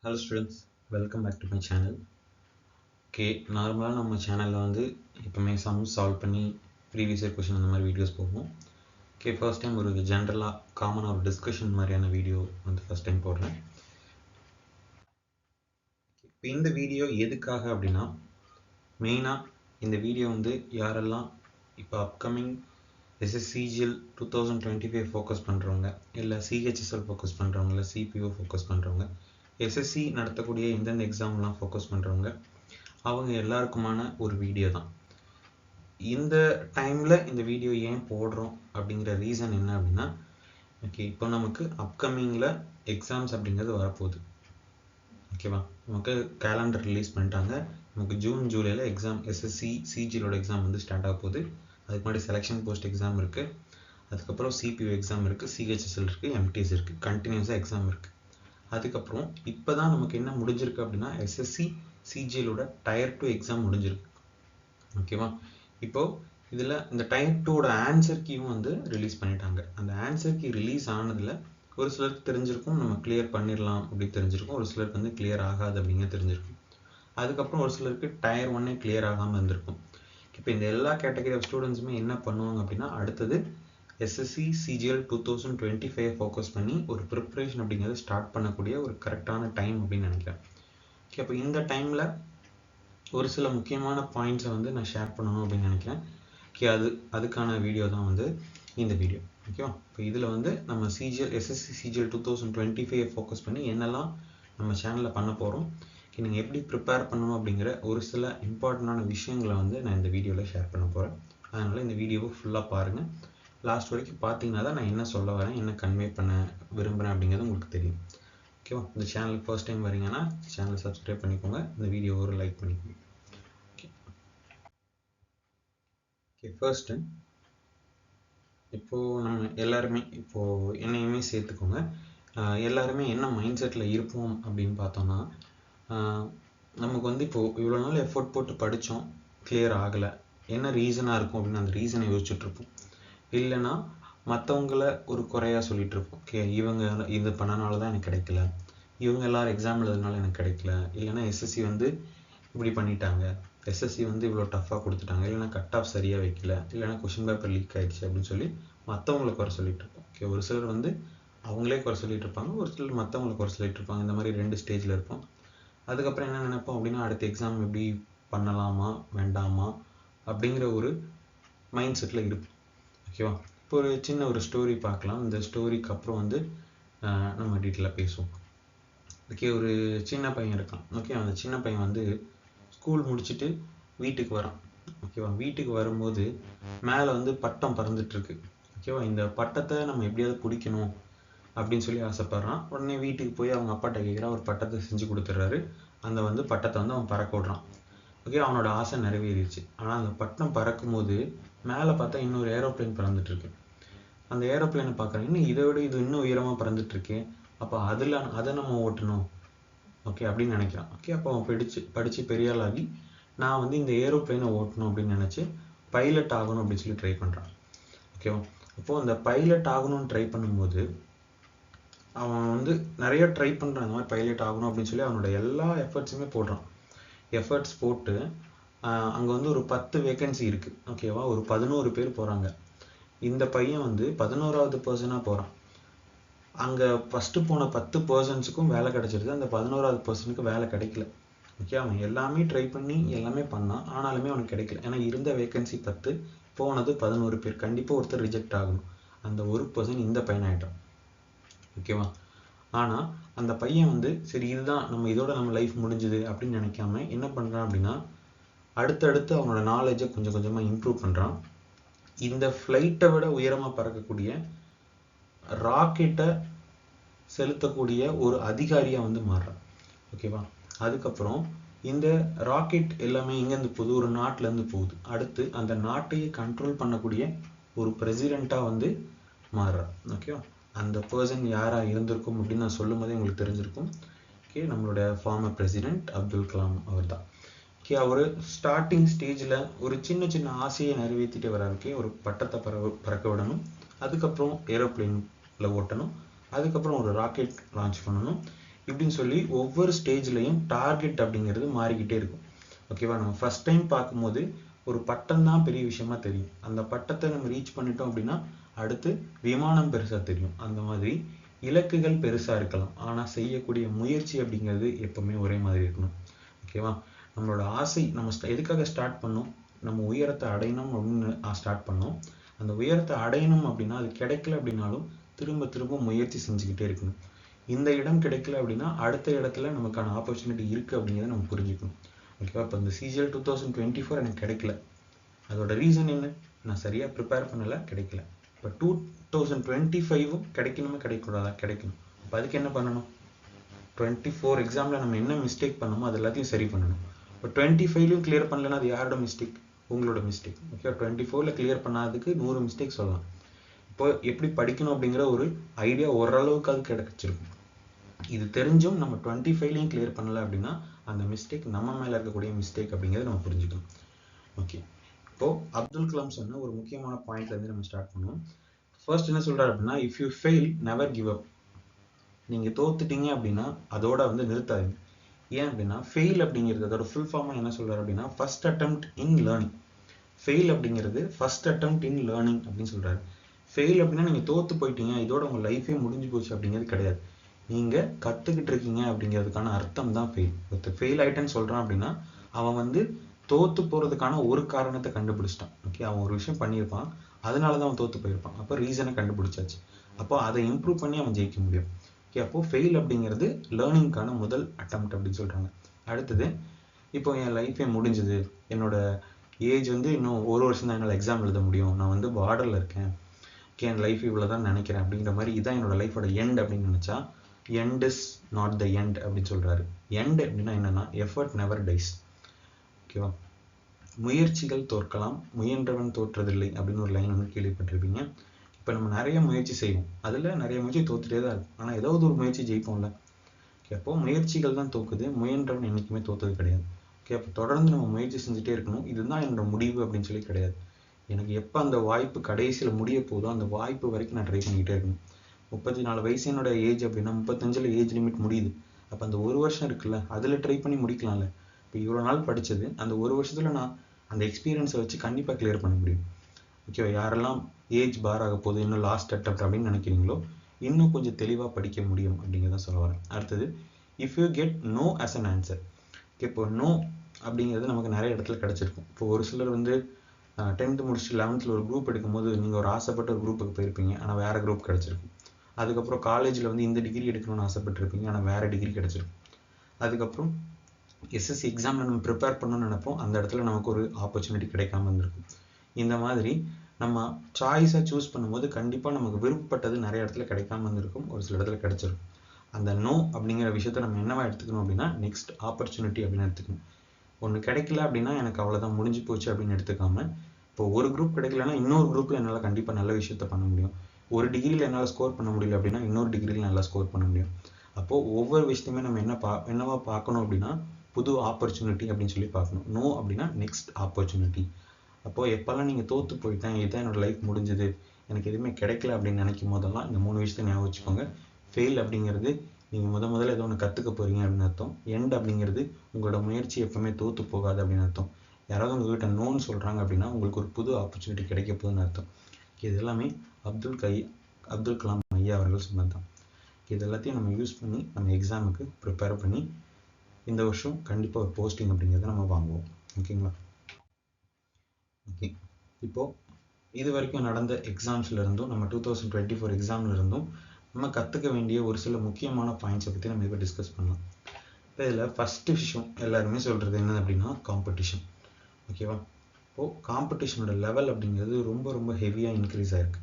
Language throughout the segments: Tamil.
Hello students, welcome back to my channel. Okay, நார்மலாக நம்ம சேனலில் வந்து எப்பவுமே சம் சால்வ் பண்ணி ப்ரீவியஸ் இயர் கொஷின் அந்த மாதிரி வீடியோஸ் போடுவோம். ஓகே, ஃபர்ஸ்ட் டைம் ஒரு ஜென்ரலாக காமனாக ஒரு டிஸ்கஷன் மாதிரியான வீடியோ வந்து ஃபர்ஸ்ட் டைம் போடுறேன். இப்போ இந்த வீடியோ எதுக்காக அப்படின்னா, மெயினாக இந்த வீடியோ வந்து யாரெல்லாம் இப்போ அப்கமிங் SSCGL 2025 ஃபோக்கஸ் பண்ணுறவங்க, இல்லை CHSL ஃபோக்கஸ் பண்ணுறவங்க, இல்லை CPO ஃபோக்கஸ் பண்ணுறவங்க, SSC நடத்தக்கூடிய எந்தெந்த எக்ஸாம்லாம் ஃபோக்கஸ் பண்ணுறவங்க, அவங்க எல்லாருக்குமான ஒரு வீடியோ தான். இந்த டைமில் இந்த வீடியோ ஏன் போடுறோம் அப்படிங்கிற ரீசன் என்ன அப்படின்னா, ஓகே, இப்போ நமக்கு அப்கமிங்கில் எக்ஸாம்ஸ் அப்படிங்கிறது வரப்போகுது. ஓகேவா, நமக்கு கேலண்டர் ரிலீஸ் பண்ணிட்டாங்க. நமக்கு ஜூன் ஜூலையில் எக்ஸாம் SSC CGLோட எக்ஸாம் வந்து ஸ்டார்ட் ஆக போகுது. அதுக்கு முன்னாடி செலெக்ஷன் போஸ்ட் எக்ஸாம் இருக்குது, அதுக்கப்புறம் CPO எக்ஸாம் இருக்குது, CHSL இருக்குது, MTS இருக்குது, கண்டினியூஸாக எக்ஸாம் இருக்குது. அதுக்கப்புறம் இப்போ தான் நமக்கு என்ன முடிஞ்சிருக்கு அப்படின்னா, SSC CGLோட டயர் 2 எக்ஸாம் முடிஞ்சிருக்கு. ஓகேவா, இப்போது இதில் இந்த டயர் 2ஓட ஆன்சர் கீயும் வந்து ரிலீஸ் பண்ணிட்டாங்க. அந்த ஆன்சர் கீ ரிலீஸ் ஆனதில் ஒரு சிலருக்கு தெரிஞ்சிருக்கும் நம்ம கிளியர் பண்ணிடலாம் அப்படி தெரிஞ்சிருக்கும், ஒரு சிலருக்கு வந்து கிளியர் ஆகாது அப்படிங்க தெரிஞ்சிருக்கும். அதுக்கப்புறம் ஒரு சிலருக்கு டயர் 1 கிளியர் ஆகாமல் இருந்திருக்கும். இப்போ இந்த எல்லா கேட்டகரி ஆஃப் ஸ்டூடெண்ட்ஸுமே என்ன பண்ணுவாங்க அப்படின்னா, அடுத்தது SSC CGL 2025 ஃபோக்கஸ் பண்ணி ஒரு ப்ரிப்ரேஷன் அப்படிங்கிறது ஸ்டார்ட் பண்ணக்கூடிய ஒரு கரெக்டான டைம் அப்படின்னு நினைக்கிறேன். ஓகே, அப்போ இந்த டைமில் ஒரு சில முக்கியமான பாயிண்ட்ஸை வந்து நான் ஷேர் பண்ணணும் அப்படின்னு நினைக்கிறேன். ஓகே, அதுக்கான வீடியோ தான் வந்து இந்த வீடியோ. ஓகேவா, இப்போ இதில் வந்து நம்ம SSC CGL 2025 ஃபோக்கஸ் பண்ணி என்னெல்லாம் நம்ம சேனலில் பண்ண போகிறோம், நீங்கள் எப்படி ப்ரிப்பேர் பண்ணணும் அப்படிங்கிற ஒரு சில இம்பார்ட்டண்டான விஷயங்களை வந்து நான் இந்த வீடியோவில் ஷேர் பண்ண போகிறேன். அதனால் இந்த வீடியோவை ஃபுல்லாக பாருங்கள். லாஸ்ட் வரைக்கும் பார்த்தீங்கன்னா தான் நான் என்ன சொல்ல வரேன், என்ன கன்வே பண்ண விரும்புகிறேன் அப்படிங்கிறது உங்களுக்கு தெரியும். ஓகேவா, இந்த சேனலுக்கு ஃபர்ஸ்ட் டைம் வரீங்கன்னா சேனலை சப்ஸ்கிரைப் பண்ணிக்கோங்க, இந்த வீடியோ ஒரு லைக் பண்ணிக்கோங்க. ஓகே, ஃபர்ஸ்ட்டு இப்போது நம்ம எல்லாருமே, இப்போது என்னையுமே சேர்த்துக்கோங்க, எல்லாருமே என்ன மைண்ட் செட்டில் இருப்போம் அப்படின்னு பார்த்தோன்னா, நமக்கு வந்து இப்போது இவ்வளோ நாள் எஃபோர்ட் போட்டு படித்தோம், கிளியர் ஆகலை, என்ன ரீசனாக இருக்கும் அப்படின்னு அந்த ரீசனை யோசிச்சுட்ருப்போம். இல்லைன்னா மற்றவங்களை ஒரு குறையாக சொல்லிட்டு இருப்போம். ஓகே, இவங்க இது பண்ணனால தான் எனக்கு கிடைக்கல, இவங்க எல்லாரும் எக்ஸாம் எழுதுனால எனக்கு கிடைக்கல, இல்லைன்னா SSC வந்து இப்படி பண்ணிட்டாங்க, SSC வந்து இவ்வளோ டஃப்பாக கொடுத்துட்டாங்க, இல்லைன்னா கட் ஆஃப் சரியாக வைக்கல, இல்லைன்னா கொஷின் பேப்பர் லீக் ஆயிடுச்சு அப்படின்னு சொல்லி மற்றவங்களை குறை சொல்லிட்டு இருப்போம். ஓகே, ஒரு சிலர் வந்து அவங்களே குறை சொல்லிட்டு இருப்பாங்க, ஒரு சிலர் மற்றவங்களை குறை சொல்லிட்டு இருப்பாங்க. இந்த மாதிரி 2 ஸ்டேஜில் இருப்போம். அதுக்கப்புறம் என்ன நினைப்போம் அப்படின்னா, அடுத்த எக்ஸாம் எப்படி பண்ணலாமா வேண்டாமா அப்படிங்கிற ஒரு மைண்ட் செட்டில் இருப்போம். ஓகேவா, இப்போ ஒரு சின்ன ஒரு ஸ்டோரி பார்க்கலாம். இந்த ஸ்டோரிக்கு அப்புறம் வந்து நம்ம டீட்டெயிலாக பேசுவோம். ஓகே, ஒரு சின்ன பையன் இருக்கான். ஓகே, அந்த சின்ன பையன் வந்து ஸ்கூல் முடிச்சுட்டு வீட்டுக்கு வரான். ஓகேவா, வீட்டுக்கு வரும்போது மேலே வந்து பட்டம் பறந்துட்டுருக்கு. ஓகேவா, இந்த பட்டத்தை நம்ம எப்படியாவது பிடிக்கணும் அப்படின்னு சொல்லி ஆசைப்பட்றான். உடனே வீட்டுக்கு போய் அவங்க அப்பாட்ட கேட்குறான், ஒரு பட்டத்தை செஞ்சு கொடுத்துட்றாரு. அந்த வந்து பட்டத்தை வந்து அவன் பறக்க விட்றான். ஓகே, அவனோட ஆசை நிறைவேறிடுச்சு. ஆனால் அந்த பட்டம் பறக்கும்போது மேலே பார்த்தா இன்னொரு ஏரோப்ளேன் பறந்துட்டுருக்கு. அந்த ஏரோப்ளேனை பார்க்குறான், இன்னும் இதை விட இது இன்னும் உயரமாக பறந்துட்டுருக்கே, அப்போ அதை நம்ம ஓட்டணும், ஓகே அப்படின்னு நினைக்கிறான். ஓகே, அப்போ அவன் படித்து பெரிய ஆளாகி நான் வந்து இந்த ஏரோப்ளேனை ஓட்டணும் அப்படின்னு நினச்சி பைலட் ஆகணும் அப்படின்னு சொல்லி ட்ரை பண்ணுறான். ஓகேவா, அப்போது அந்த பைலட் ஆகணும்னு ட்ரை பண்ணும்போது அவன் வந்து நிறைய ட்ரை பண்ணுறான், இந்த மாதிரி பைலட் ஆகணும் அப்படின்னு சொல்லி அவனோட எல்லா எஃபர்ட்ஸுமே போடுறான். எஃபர்ட்ஸ் போட்டு அங்கே வந்து ஒரு 10 வேகன்சி இருக்குது. ஓகேவா, ஒரு 11 பேர் போகிறாங்க. இந்த பையன் வந்து 11வது பர்சனாக போகிறான். அங்கே ஃபஸ்ட்டு போன 10 பர்சன்ஸுக்கும் வேலை கிடச்சிருது, அந்த 11வது பர்சனுக்கு வேலை கிடைக்கல. ஓகே, அவன் எல்லாமே ட்ரை பண்ணி எல்லாமே பண்ணான், ஆனாலுமே அவனுக்கு கிடைக்கல. ஏன்னா இருந்த வேகன்சி 10, போனது 11 பேர். கண்டிப்பாக ஒருத்தர் ரிஜெக்ட் ஆகணும். அந்த ஒரு பர்சன் இந்த பையன் ஆகிட்டான். ஓகேவா, ஆனால் அந்த பையன் வந்து சரி இதுதான் நம்ம இதோட நம்ம லைஃப் முடிஞ்சுது அப்படின்னு நினைக்காம என்ன பண்ணுறான் அப்படின்னா, அடுத்தடுத்து அவனோட நாலேஜை கொஞ்சம் கொஞ்சமாக இம்ப்ரூவ் பண்ணுறான். இந்த ஃப்ளைட்டை விட உயரமாக பறக்கக்கூடிய ராக்கெட்டை செலுத்தக்கூடிய ஒரு அதிகாரியாக வந்து மாறுறான். ஓகேவா, அதுக்கப்புறம் இந்த ராக்கெட் எல்லாமே எங்கேருந்து போகுது, ஒரு நாட்டிலேருந்து போகுது. அடுத்து அந்த நாட்டையே கண்ட்ரோல் பண்ணக்கூடிய ஒரு பிரசிடெண்ட்டாக வந்து மாறுறான். ஓகேவா, அந்த பர்சன் யாராக இருந்திருக்கும் அப்படின்னு நான் சொல்லும் போதே உங்களுக்கு தெரிஞ்சிருக்கும். ஓகே, நம்மளோட ஃபார்மர் பிரசிடெண்ட் அப்துல் கலாம் அவர் தான். ஓகே, அவர் ஸ்டார்டிங் ஸ்டேஜில் ஒரு சின்ன சின்ன ஆசையை நிறைவேற்றிட்டு வர்றாரு. ஒரு பட்டத்தை பறக்க விடணும், அதுக்கப்புறம் ஏரோப்ளேனில் ஓட்டணும், அதுக்கப்புறம் ஒரு ராக்கெட் லான்ச் பண்ணணும். இப்படின்னு சொல்லி ஒவ்வொரு ஸ்டேஜ்லையும் டார்கெட் அப்படிங்கிறது மாறிக்கிட்டே இருக்கும். ஓகேவா? நம்ம ஃபர்ஸ்ட் டைம் பார்க்கும்போது ஒரு பட்டம் தான் பெரிய விஷயமா தெரியும். அந்த பட்டத்தை நம்ம ரீச் பண்ணிட்டோம் அப்படின்னா அடுத்து விமானம் பெருசா தெரியும். அந்த மாதிரி இலக்குகள் பெருசா இருக்கலாம், ஆனா செய்யக்கூடிய முயற்சி அப்படிங்கிறது எப்பவுமே ஒரே மாதிரி இருக்கணும். ஓகேவா? நம்மளோட ஆசை நம்ம எதுக்காக ஸ்டார்ட் பண்ணோம்? நம்ம உயரத்தை அடையணும் அப்படின்னு ஸ்டார்ட் பண்ணோம். அந்த உயரத்தை அடையணும் அப்படின்னா அது கிடைக்கல அப்படின்னாலும் திரும்ப திரும்ப முயற்சி செஞ்சுக்கிட்டே இருக்கணும். இந்த இடம் கிடைக்கல அப்படின்னா அடுத்த இடத்துல நமக்கான ஆப்பர்ச்சுனிட்டி இருக்கு அப்படிங்கிறத நம்ம புரிஞ்சுக்கணும். ஓகேவா? இப்போ இந்த CGL 2024 எனக்கு கிடைக்கல. அதோட ரீசன் என்ன? நான் சரியா ப்ரிப்பேர் பண்ணல, கிடைக்கல. இப்போ 2025 கிடைக்கணுமா கிடைக்கக்கூடாதா? கிடைக்கணும். அப்போ அதுக்கு என்ன பண்ணணும்? 24 எக்ஸாம்ல நம்ம என்ன மிஸ்டேக் பண்ணோமோ அது எல்லாத்தையும் சரி பண்ணணும். இப்போ 25லையும் கிளியர் பண்ணலன்னா அது யாரோட மிஸ்டேக்? உங்களோட மிஸ்டேக். ஓகே, 24ல கிளியர் பண்ணாததுக்கு 100 மிஸ்டேக் சொல்லலாம். இப்போ எப்படி படிக்கணும் அப்படிங்கிற ஒரு ஐடியா ஓரளவுக்கு அது கிடைச்சிருக்கும். இது தெரிஞ்சும் நம்ம 25லையும் கிளியர் பண்ணல அப்படின்னா அந்த மிஸ்டேக் நம்ம மேல இருக்கக்கூடிய மிஸ்டேக் அப்படிங்கிறத நம்ம புரிஞ்சுக்கணும். ஓகே, இப்போ அப்துல் கலாம் சொன்ன ஒரு முக்கியமான பாயிண்ட்ல இருந்து நம்ம ஸ்டார்ட் பண்ணுவோம். ஃபர்ஸ்ட் என்ன சொல்றாரு அப்படின்னா, if you fail never give up. நீங்க தோத்துட்டீங்க அப்படின்னா அதோட வந்து நிறுத்தாதீங்க. ஏன் அப்படின்னா ஃபெயில் அப்படிங்கிறது அதோட ஃபுல் ஃபார்மா என்ன சொல்றாரு அப்படின்னா ஃபர்ஸ்ட் அட்டெம்ப்ட் இன் லேர்னிங். ஃபெயில் அப்படிங்கிறது ஃபர்ஸ்ட் அட்டெம்ப்ட் இன் லேர்னிங் அப்படின்னு சொல்றாரு. ஃபெயில் அப்படின்னா நீங்க தோத்து போயிட்டீங்க, இதோட உங்க லைஃபே முடிஞ்சு போச்சு அப்படிங்கிறது கிடையாது. நீங்க கத்துக்கிட்டு இருக்கீங்க அப்படிங்கிறதுக்கான அர்த்தம் தான் ஃபெயில். ஒருத்தர் ஃபெயில் ஆயிட்டேன்னு சொல்றான் அப்படின்னா அவன் வந்து தோத்து போறதுக்கான ஒரு காரணத்தை கண்டுபிடிச்சிட்டான். ஓகே, அவன் ஒரு விஷயம் பண்ணியிருப்பான், அதனாலதான் அவன் தோத்து போயிருப்பான். அப்போ ரீசனை கண்டுபிடிச்சாச்சு. அப்போ அதை இம்ப்ரூவ் பண்ணி அவன் ஜெயிக்க முடியும். ஓகே, அப்போ ஃபெயில் அப்படிங்கிறது லேர்னிங்கான முதல் அட்டெம்ப்ட் அப்படின்னு சொல்றாங்க. அடுத்தது, இப்போ என் லைஃபே முடிஞ்சது, என்னோட ஏஜ் வந்து இன்னும் ஒரு வருஷம் தான் என்னால் எக்ஸாம் எழுத முடியும், நான் வந்து பார்டர்ல இருக்கேன், ஓகே என் லைஃப் இவ்வளவுதான் நினைக்கிறேன் அப்படிங்கிற மாதிரி இதான் என்னோட லைஃபோட எண்ட் அப்படின்னு நினைச்சா end is not the end அப்படின்னு சொல்றாரு. எண்ட் அப்படின்னா என்னன்னா எஃபர்ட் நெவர் டைஸ். ஓகேவா? முயற்சிகள் தோற்கலாம், முயன்றவன் தோற்றதில்லை அப்படின்னு ஒரு லைன் வந்து கேள்விப்பட்டிருப்பீங்க. இப்போ நம்ம நிறைய முயற்சி செய்வோம், அதுல நிறைய முயற்சி தோத்துட்டே தான் இருக்கும், ஆனா ஏதாவது ஒரு முயற்சி ஜெயிப்போம்ல. அப்போ முயற்சிகள் தான் தோக்குது, முயன்றவன் என்னைக்குமே தோத்தது கிடையாது. ஓகே, அப்போ தொடர்ந்து நம்ம முயற்சி செஞ்சுட்டே இருக்கணும். இதுதான் என்னோட முடிவு அப்படின்னு சொல்லி கிடையாது. எனக்கு எப்போ அந்த வாய்ப்பு கடைசியில முடிய போதோ அந்த வாய்ப்பு வரைக்கும் நான் ட்ரை பண்ணிக்கிட்டே இருக்கணும். 34 வயசு என்னோட ஏஜ் அப்படின்னா 35ல ஏஜ் லிமிட் முடியுது. அப்போ அந்த ஒரு வருஷம் இருக்குல்ல, அதுல ட்ரை பண்ணி முடிக்கலாம்ல. இப்போ இவ்வளோ நாள் படிச்சது அந்த ஒரு வருஷத்துல நான் அந்த எக்ஸ்பீரியன்ஸை வச்சு கண்டிப்பா கிளியர் பண்ண முடியும். ஓகேவா? யாரெல்லாம் ஏஜ் பார் ஆக போகுது, இன்னும் லாஸ்ட் அட்டெம்ப்ட் அப்படின்னு நினைக்கிறீங்களோ இன்னும் கொஞ்சம் தெளிவா படிக்க முடியும் அப்படிங்கிறத சொல்ல வரேன். அடுத்தது, if you get no as an answer. இப்போ நோ அப்படிங்கிறது நமக்கு நிறைய இடத்துல கிடைச்சிருக்கும். இப்போ ஒரு சிலர் வந்து 10th முடிச்சுட்டு 11th ஒரு குரூப் எடுக்கும்போது நீங்க ஒரு ஆசைப்பட்ட ஒரு குரூப்புக்கு போயிருப்பீங்க, ஆனா வேற குரூப் கிடைச்சிருக்கும். அதுக்கப்புறம் காலேஜ்ல வந்து இந்த டிகிரி எடுக்கணும்னு ஆசைப்பட்டிருப்பீங்க, ஆனா வேற டிகிரி கிடைச்சிருக்கும். அதுக்கப்புறம் எஸ்எஸ்சி எக்ஸாம்ல நம்ம ப்ரிப்பேர் பண்ணணும்னு நினைப்போம், அந்த இடத்துல நமக்கு ஒரு ஆப்பர்ச்சுனிட்டி கிடைக்காம இருந்திருக்கும். இந்த மாதிரி நம்ம சாய்ஸா சூஸ் பண்ணும்போது கண்டிப்பா நமக்கு விருப்பப்பட்டது நிறைய இடத்துல கிடைக்காம இருந்திருக்கும், ஒரு சில இடத்துல கிடைச்சிருக்கும். அந்த நோ அப்படிங்கிற விஷயத்த நம்ம என்னவா எடுத்துக்கணும் அப்படின்னா நெக்ஸ்ட் ஆப்பர்ச்சுனிட்டி அப்படின்னு எடுத்துக்கணும். ஒண்ணு கிடைக்கல அப்படின்னா எனக்கு அவ்வளவுதான் முடிஞ்சு போச்சு அப்படின்னு எடுத்துக்காம, இப்போ ஒரு குரூப் கிடைக்கலன்னா இன்னொரு குரூப்ல என்னால கண்டிப்பா நல்ல விஷயத்த பண்ண முடியும். ஒரு டிகிரில என்னால ஸ்கோர் பண்ண முடியல அப்படின்னா இன்னொரு டிகிரில நல்லா ஸ்கோர் பண்ண முடியும். அப்போ ஒவ்வொரு விஷயத்தையுமே நம்ம என்னவா பார்க்கணும் அப்படின்னா புது ஆப்பர்ச்சுனிட்டி அப்படின்னு சொல்லி பார்க்கணும். நோ அப்படின்னா நெக்ஸ்ட் ஆப்பர்ச்சுனிட்டி. அப்போ எப்பெல்லாம் நீங்க தோத்து போயிட்டேன், இதான் என்னோட லைஃப் முடிஞ்சது, எனக்கு எதுவுமே கிடைக்கல அப்படின்னு நினைக்கும் போதெல்லாம் இந்த 3 விஷயத்தை ஞாபகம் வச்சுக்கோங்க. ஃபெயில் அப்படிங்கிறது நீங்க முதல்ல ஏதோ ஒன்று கத்துக்க போறீங்க அப்படின்னு அர்த்தம். எண்ட் அப்படிங்கிறது உங்களோட முயற்சி எப்பவுமே தோத்து போகாது அப்படின்னு அர்த்தம். யாராவது உங்ககிட்ட நோன்னு சொல்றாங்க அப்படின்னா உங்களுக்கு ஒரு புது ஆப்பர்ச்சுனிட்டி கிடைக்க போகுதுன்னு அர்த்தம். இது எல்லாமே அப்துல் கலாம் ஐயா அவர்கள் சொன்னதுதான். இது எல்லாத்தையும் நம்ம யூஸ் பண்ணி நம்ம எக்ஸாமுக்கு ப்ரிப்பேர் பண்ணி இந்த வருஷம் கண்டிப்பா ஒரு போஸ்டிங் அப்படிங்கிறத நம்ம வாங்குவோம். ஓகேங்களா? ஓகே, இப்போ இது வரைக்கும் நடந்த எக்ஸாம்ஸ்ல இருந்தும் நம்ம 2024 எக்ஸாம்ல இருந்தும் நம்ம கத்துக்க வேண்டிய ஒரு சில முக்கியமான பாயிண்ட்ஸை பத்தி நம்ம இப்போ டிஸ்கஸ் பண்ணலாம். இப்போ இதில் ஃபர்ஸ்ட் விஷயம் எல்லாருமே சொல்றது என்ன அப்படின்னா காம்படிஷன். ஓகேவா? இப்போ காம்படிஷனோட லெவல் அப்படிங்கிறது ரொம்ப ரொம்ப ஹெவியா இன்க்ரீஸ் ஆயிருக்கு.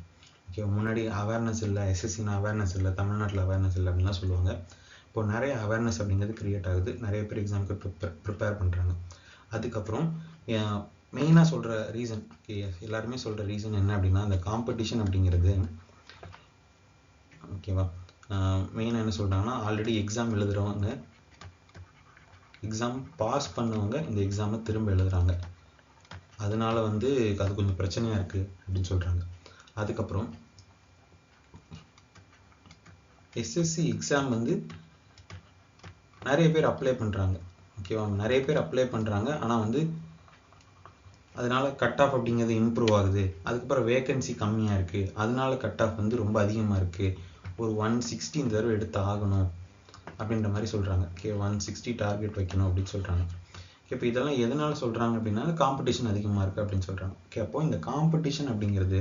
ஓகே, முன்னாடி அவேர்னஸ் இல்லை, எஸ்எஸ்சினா அவேர்னஸ் இல்லை, தமிழ்நாட்டில் அவேர்னஸ் இல்லை அப்படின்லாம் சொல்லுவாங்க. இப்போ நிறைய அவேர்னஸ் அப்படிங்கிறது கிரியேட் ஆகுது, நிறைய பேர் எக்ஸாமுக்கு ப்ரிப்பேர் பண்றாங்க. அதுக்கப்புறம் மெயினாக சொல்ற ரீசன், எல்லாருமே சொல்ற ரீசன் என்ன அப்படின்னா அந்த காம்படிஷன் அப்படிங்கிறது. ஓகேவா? மெயினாக என்ன சொல்றாங்கன்னா ஆல்ரெடி எக்ஸாம் எழுதுறவங்க, எக்ஸாம் பாஸ் பண்ணவங்க இந்த எக்ஸாமை திரும்ப எழுதுறாங்க, அதனால வந்து அது கொஞ்சம் பிரச்சனையா இருக்கு அப்படின்னு சொல்றாங்க. அதுக்கப்புறம் எஸ்எஸ்சி எக்ஸாம் வந்து நிறைய பேர் அப்ளை பண்ணுறாங்க. ஓகேவா, நிறைய பேர் அப்ளை பண்ணுறாங்க. ஆனால் வந்து அதனால கட் ஆஃப் அப்படிங்கிறது இம்ப்ரூவ் ஆகுது. அதுக்கப்புறம் வேகன்சி கம்மியாக இருக்குது, அதனால கட் ஆஃப் வந்து ரொம்ப அதிகமாக இருக்குது. ஒரு 160 இந்த தடவை எடுத்து ஆகணும் அப்படின்ற மாதிரி சொல்கிறாங்க. ஓகே, 160 டார்கெட் வைக்கணும் அப்படின்னு சொல்கிறாங்க. இப்போ இதெல்லாம் எதனால சொல்கிறாங்க அப்படின்னா காம்படிஷன் அதிகமாக இருக்குது அப்படின்னு சொல்கிறாங்க. ஓகே, அப்போ இந்த காம்படிஷன் அப்படிங்கிறது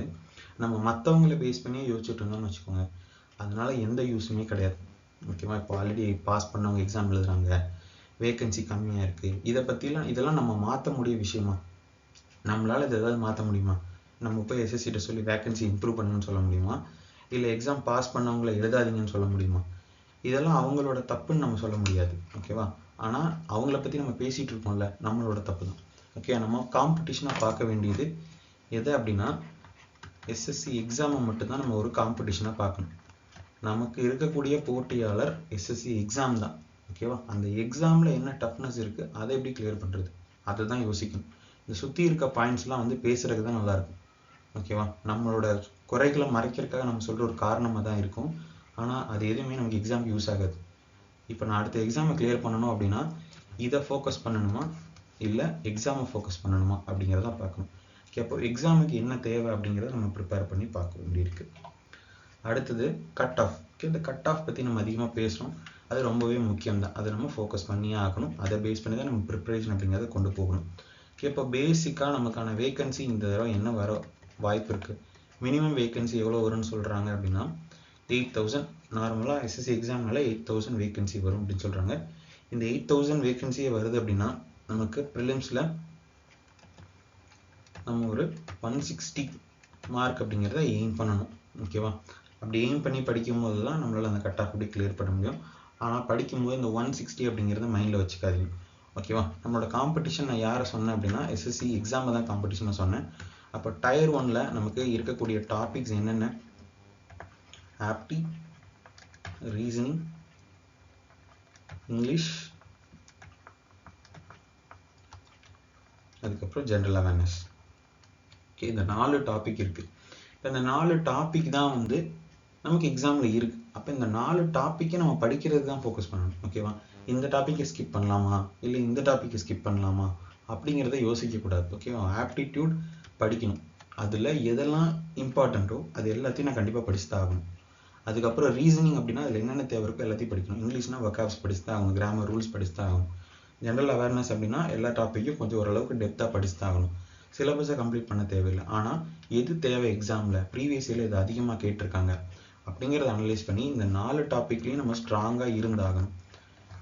நம்ம மற்றவங்களை பேஸ் பண்ணி யோசிச்சுட்டு இருந்தோம்னு வச்சுக்கோங்க, அதனால எந்த யூஸுமே கிடையாது. ஓகேவா, இப்போ ஆல்ரெடி பாஸ் பண்ணவங்க எக்ஸாம் எழுதுறாங்க, வேகன்சி கம்மியாக இருக்குது, இதை பற்றிலாம் இதெல்லாம் நம்ம மாற்ற முடிய விஷயமா? நம்மளால் இதை ஏதாவது மாற்ற முடியுமா? நம்ம போய் எஸ்எஸ்சிட்ட சொல்லி வேகன்சி இம்ப்ரூவ் பண்ணணும்னு சொல்ல முடியுமா? இல்லை எக்ஸாம் பாஸ் பண்ணவங்களை எழுதாதீங்கன்னு சொல்ல முடியுமா? இதெல்லாம் அவங்களோட தப்புன்னு நம்ம சொல்ல முடியாது. ஓகேவா, ஆனால் அவங்கள பற்றி நம்ம பேசிகிட்டு இருக்கோம்ல, நம்மளோட தப்பு தான். ஓகே, நம்ம காம்படிஷனாக பார்க்க வேண்டியது எது அப்படின்னா எஸ்எஸ்சி எக்ஸாமை மட்டும்தான் நம்ம ஒரு காம்படிஷனாக பார்க்கணும். நமக்கு இருக்கக்கூடிய போட்டியாளர் எஸ்எஸ்சி எக்ஸாம் தான். ஓகேவா, அந்த எக்ஸாமில் என்ன டஃப்னஸ் இருக்குது அதை எப்படி கிளியர் பண்ணுறது, அதை தான் யோசிக்கணும். இந்த சுற்றி இருக்க பாயிண்ட்ஸ்லாம் வந்து பேசுறதுக்கு தான் நல்லாயிருக்கும். ஓகேவா, நம்மளோட குறைகளை மறைக்கிறதுக்காக நம்ம சொல்கிற ஒரு காரணமாக தான் இருக்கும். ஆனால் அது எதுவுமே நமக்கு எக்ஸாமுக்கு யூஸ் ஆகாது. இப்போ நான் அடுத்த எக்ஸாமை கிளியர் பண்ணணும் அப்படின்னா இதை ஃபோக்கஸ் பண்ணணுமா இல்லை எக்ஸாமை ஃபோக்கஸ் பண்ணணுமா அப்படிங்கிறத பார்க்கணும். ஓகே, அப்போ எக்ஸாமுக்கு என்ன தேவை அப்படிங்கிறத நம்ம ப்ரிப்பேர் பண்ணி பார்க்க வேண்டியிருக்கு. அடுத்தது கட் ஆஃப். ஓகே, இந்த கட் ஆஃப் பற்றி நம்ம அதிகமாக பேசுகிறோம், அது ரொம்பவே முக்கியம் தான். அதை நம்ம ஃபோக்கஸ் பண்ணியே ஆகணும். அதை பேஸ் பண்ணி தான் நம்ம ப்ரிப்பரேஷன் அப்படிங்கிறத கொண்டு போகணும். ஓகே, இப்போ பேசிக்காக நமக்கான வேகன்சி இந்த தடவை என்ன வர வாய்ப்பு இருக்குது, மினிமம் வேகன்சி எவ்வளோ வரும்னு சொல்கிறாங்க அப்படின்னா 8000. நார்மலாக எஸ்எஸ்சி எக்ஸாம்னால 8000 வேகன்சி வரும் அப்படின்னு சொல்கிறாங்க. இந்த 8000 வேகன்சியே வருது அப்படின்னா நமக்கு ப்ரிலிம்ஸில் நம்ம ஒரு 160 மார்க் அப்படிங்கிறத எய்ம் பண்ணணும். ஓகேவா, அப்படி எய்ம் பண்ணி படிக்கும்போது தான் நம்மளால் அந்த கட் ஆஃப் அப்படி கிளியர் பண்ண முடியும். ஆனால் படிக்கும்போது இந்த 160 அப்படிங்கிறத மைண்டில் வச்சுக்காதீங்க. ஓகேவா, நம்மளோட காம்படிஷன் நான் யாரை சொன்னேன் அப்படின்னா எஸ்எஸ்சி எக்ஸாமை தான் காம்படிஷனை சொன்னேன். அப்போ டயர் 1ல் நமக்கு இருக்கக்கூடிய டாபிக்ஸ் என்னென்ன, ஆப்டி, ரீசனிங், இங்கிலீஷ், அதுக்கப்புறம் ஜென்ரல் அவேர்னஸ். ஓகே, இந்த 4 டாபிக் இருக்குது. இப்போ இந்த 4 டாபிக் தான் வந்து நமக்கு எக்ஸாமில் இருக்குது. அப்போ இந்த 4 டாப்பிக்கை நம்ம படிக்கிறது தான் ஃபோக்கஸ் பண்ணணும். ஓகேவா, இந்த டாப்பிக்கை ஸ்கிப் பண்ணலாமா இல்லை இந்த டாப்பிக்கை ஸ்கிப் பண்ணலாமா அப்படிங்கிறத யோசிக்கக்கூடாது. ஓகேவா, ஆப்டிடியூட் படிக்கணும், அதில் எதெல்லாம் இம்பார்ட்டண்ட்டோ அது எல்லாத்தையும் நான் கண்டிப்பாக படிச்சு தான் ஆகணும். அதுக்கப்புறம் ரீசனிங் அப்படின்னா அதில் என்னென்ன தேவை இருக்கோ எல்லாத்தையும் படிக்கணும். இங்கிலீஷ்னா வொக்காப்ஸ் படிச்சு தான் ஆகணும், கிராமர் ரூல்ஸ் படிச்சு தான் ஆகணும். ஜென்ரல் அவேர்னஸ் அப்படின்னா எல்லா டாப்பிக்கும் கொஞ்சம் ஓரளவுக்கு டெப்த்தாக படிச்சு தான் ஆகணும். சிலபஸை கம்ப்ளீட் பண்ண தேவையில்லை. ஆனால் எது தேவை எக்ஸாமில், ப்ரீவியஸ் இயரில் இது அதிகமாக கேட்டிருக்காங்க அப்படிங்கிறத அனலைஸ் பண்ணி இந்த 4 டாப்பிக்லேயும் நம்ம ஸ்ட்ராங்காக இருந்தாகணும்.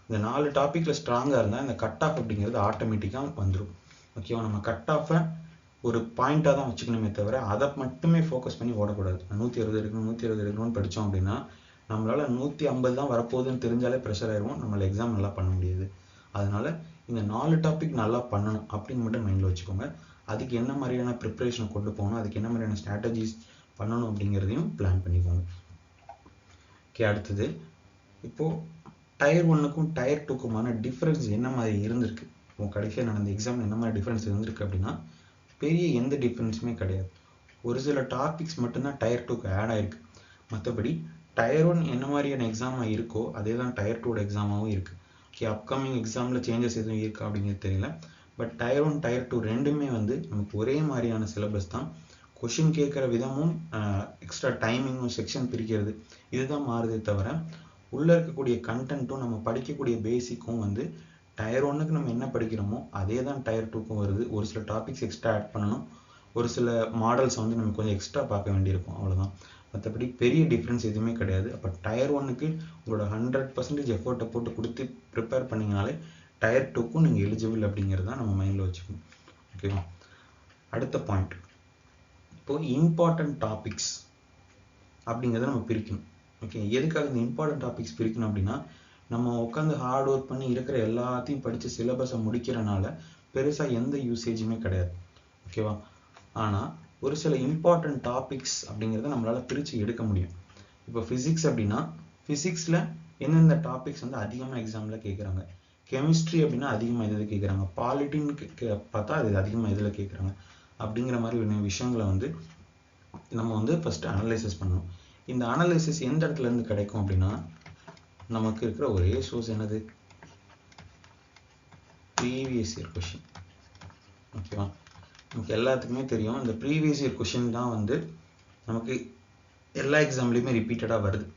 இந்த 4 டாப்பிக்கில் ஸ்ட்ராங்காக இருந்தால் இந்த கட் ஆஃப் அப்படிங்கிறது ஆட்டோமேட்டிக்காக வந்துடும். ஓகேவா, நம்ம கட் ஆஃபை ஒரு பாயிண்ட்டாக தான் வச்சுக்கணுமே தவிர அதை மட்டுமே ஃபோக்கஸ் பண்ணி ஓடக்கூடாது. 160 எடுக்கணும் 120 எடுக்கணும்னு படித்தோம் அப்படின்னா நம்மளால் 150 தான் வரப்போகுதுன்னு தெரிஞ்சாலே ப்ரெஷர் ஆயிடுவோம், நம்மளால் எக்ஸாம் நல்லா பண்ண முடியாது. அதனால இந்த 4 டாபிக் நல்லா பண்ணணும் அப்படின்னு மட்டும் மைண்டில் வச்சுக்கோங்க. அதுக்கு என்ன மாதிரியான ப்ரிப்ரேஷனை கொண்டு போகணும், அதுக்கு என்ன மாதிரியான ஸ்ட்ராட்டஜிஸ் பண்ணணும் அப்படிங்கிறதையும் பிளான் பண்ணிக்கோங்க. ஓகே, அடுத்தது இப்போது டயர் 1க்கும் டயர் 2க்குமான டிஃப்ரென்ஸ் என்ன மாதிரி இருந்திருக்கு, இப்போ கடைசியாக நடந்த எக்ஸாமில் என்ன மாதிரி டிஃப்ரென்ஸ் இருந்திருக்கு அப்படின்னா பெரிய எந்த டிஃப்ரென்ஸுமே கிடையாது. ஒரு சில டாபிக்ஸ் மட்டும்தான் டயர் 2க்கு ஆட் ஆயிருக்கு. மற்றபடி டயர் 1 என்ன மாதிரியான எக்ஸாமாக இருக்கோ அதே தான் டயர் 2 எக்ஸாமாகவும் இருக்குது. ஓகே, அப்கமிங் எக்ஸாமில் சேஞ்சஸ் எதுவும் இருக்கா அப்படிங்கிறது தெரியல. பட் டயர் 1 டயர் 2 ரெண்டுமே வந்து நமக்கு ஒரே மாதிரியான சிலபஸ் தான். கொஷின் கேட்குற விதமும் எக்ஸ்ட்ரா டைமிங்கும் செக்ஷன் பிரிக்கிறது இதுதான் மாறுதே தவிர உள்ளே இருக்கக்கூடிய கண்டென்ட்டும் நம்ம படிக்கக்கூடிய பேசிக்கும் வந்து டயர் 1க்கு நம்ம என்ன படிக்கிறோமோ அதே தான் டயர் 2க்கும் வருது. ஒரு சில டாபிக்ஸ் எக்ஸ்ட்ரா ஆட் பண்ணணும், ஒரு சில மாடல்ஸ் வந்து நம்ம கொஞ்சம் எக்ஸ்ட்ரா பார்க்க வேண்டியிருக்கும், அவ்வளோதான். மற்றபடி பெரிய டிஃப்ரென்ஸ் எதுவுமே கிடையாது. அப்போ டயர் 1க்கு உங்களோட 100% எஃபோர்ட்டை போட்டு கொடுத்து ப்ரிப்பேர் பண்ணிங்கனாலே டயர் 2க்கும் நீங்கள் எலிஜிபிள் அப்படிங்கிறது தான் நம்ம மைண்டில் வச்சுக்கணும். ஓகேவா, அடுத்த பாயிண்ட், இப்போது இம்பார்ட்டன்ட் டாபிக்ஸ் அப்படிங்கிறத நம்ம பிரிக்கணும். ஓகே, எதுக்காக இந்த இம்பார்ட்டன்ட் டாபிக்ஸ் பிரிக்கணும் அப்படின்னா நம்ம உட்காந்து ஹார்ட் ஒர்க் பண்ணி இருக்கிற எல்லாத்தையும் படித்து சிலபஸை முடிக்கிறனால பெருசாக எந்த யூசேஜுமே கிடையாது. ஓகேவா, ஆனால் ஒரு சில இம்பார்ட்டன்ட் டாபிக்ஸ் அப்படிங்கிறத நம்மளால் பிரித்து எடுக்க முடியும். இப்போ ஃபிசிக்ஸ் அப்படின்னா ஃபிசிக்ஸில் எந்தெந்த டாபிக்ஸ் வந்து அதிகமாக எக்ஸாமில் கேட்குறாங்க, கெமிஸ்ட்ரி அப்படின்னா அதிகமாக எதில் கேட்குறாங்க, பாலிட்டின்னு பார்த்தா அது அதிகமாக எதில் கேட்குறாங்க அப்படிங்கிற மாதிரி விஷயங்களை வந்து நம்ம வந்து ஃபஸ்ட்டு அனலைசிஸ் பண்ணணும். இந்த அனலைசிஸ் எந்த இடத்துலேருந்து கிடைக்கும் அப்படின்னா நமக்கு இருக்கிற ஒரே சோர்ஸ் என்னது, ப்ரீவியஸ் இயர் கொஷின். ஓகேவா, நமக்கு எல்லாத்துக்குமே தெரியும் இந்த ப்ரீவியஸ் இயர் கொஷின் தான் வந்து நமக்கு எல்லா எக்ஸாம்லையுமே ரிப்பீட்டடாக வருது.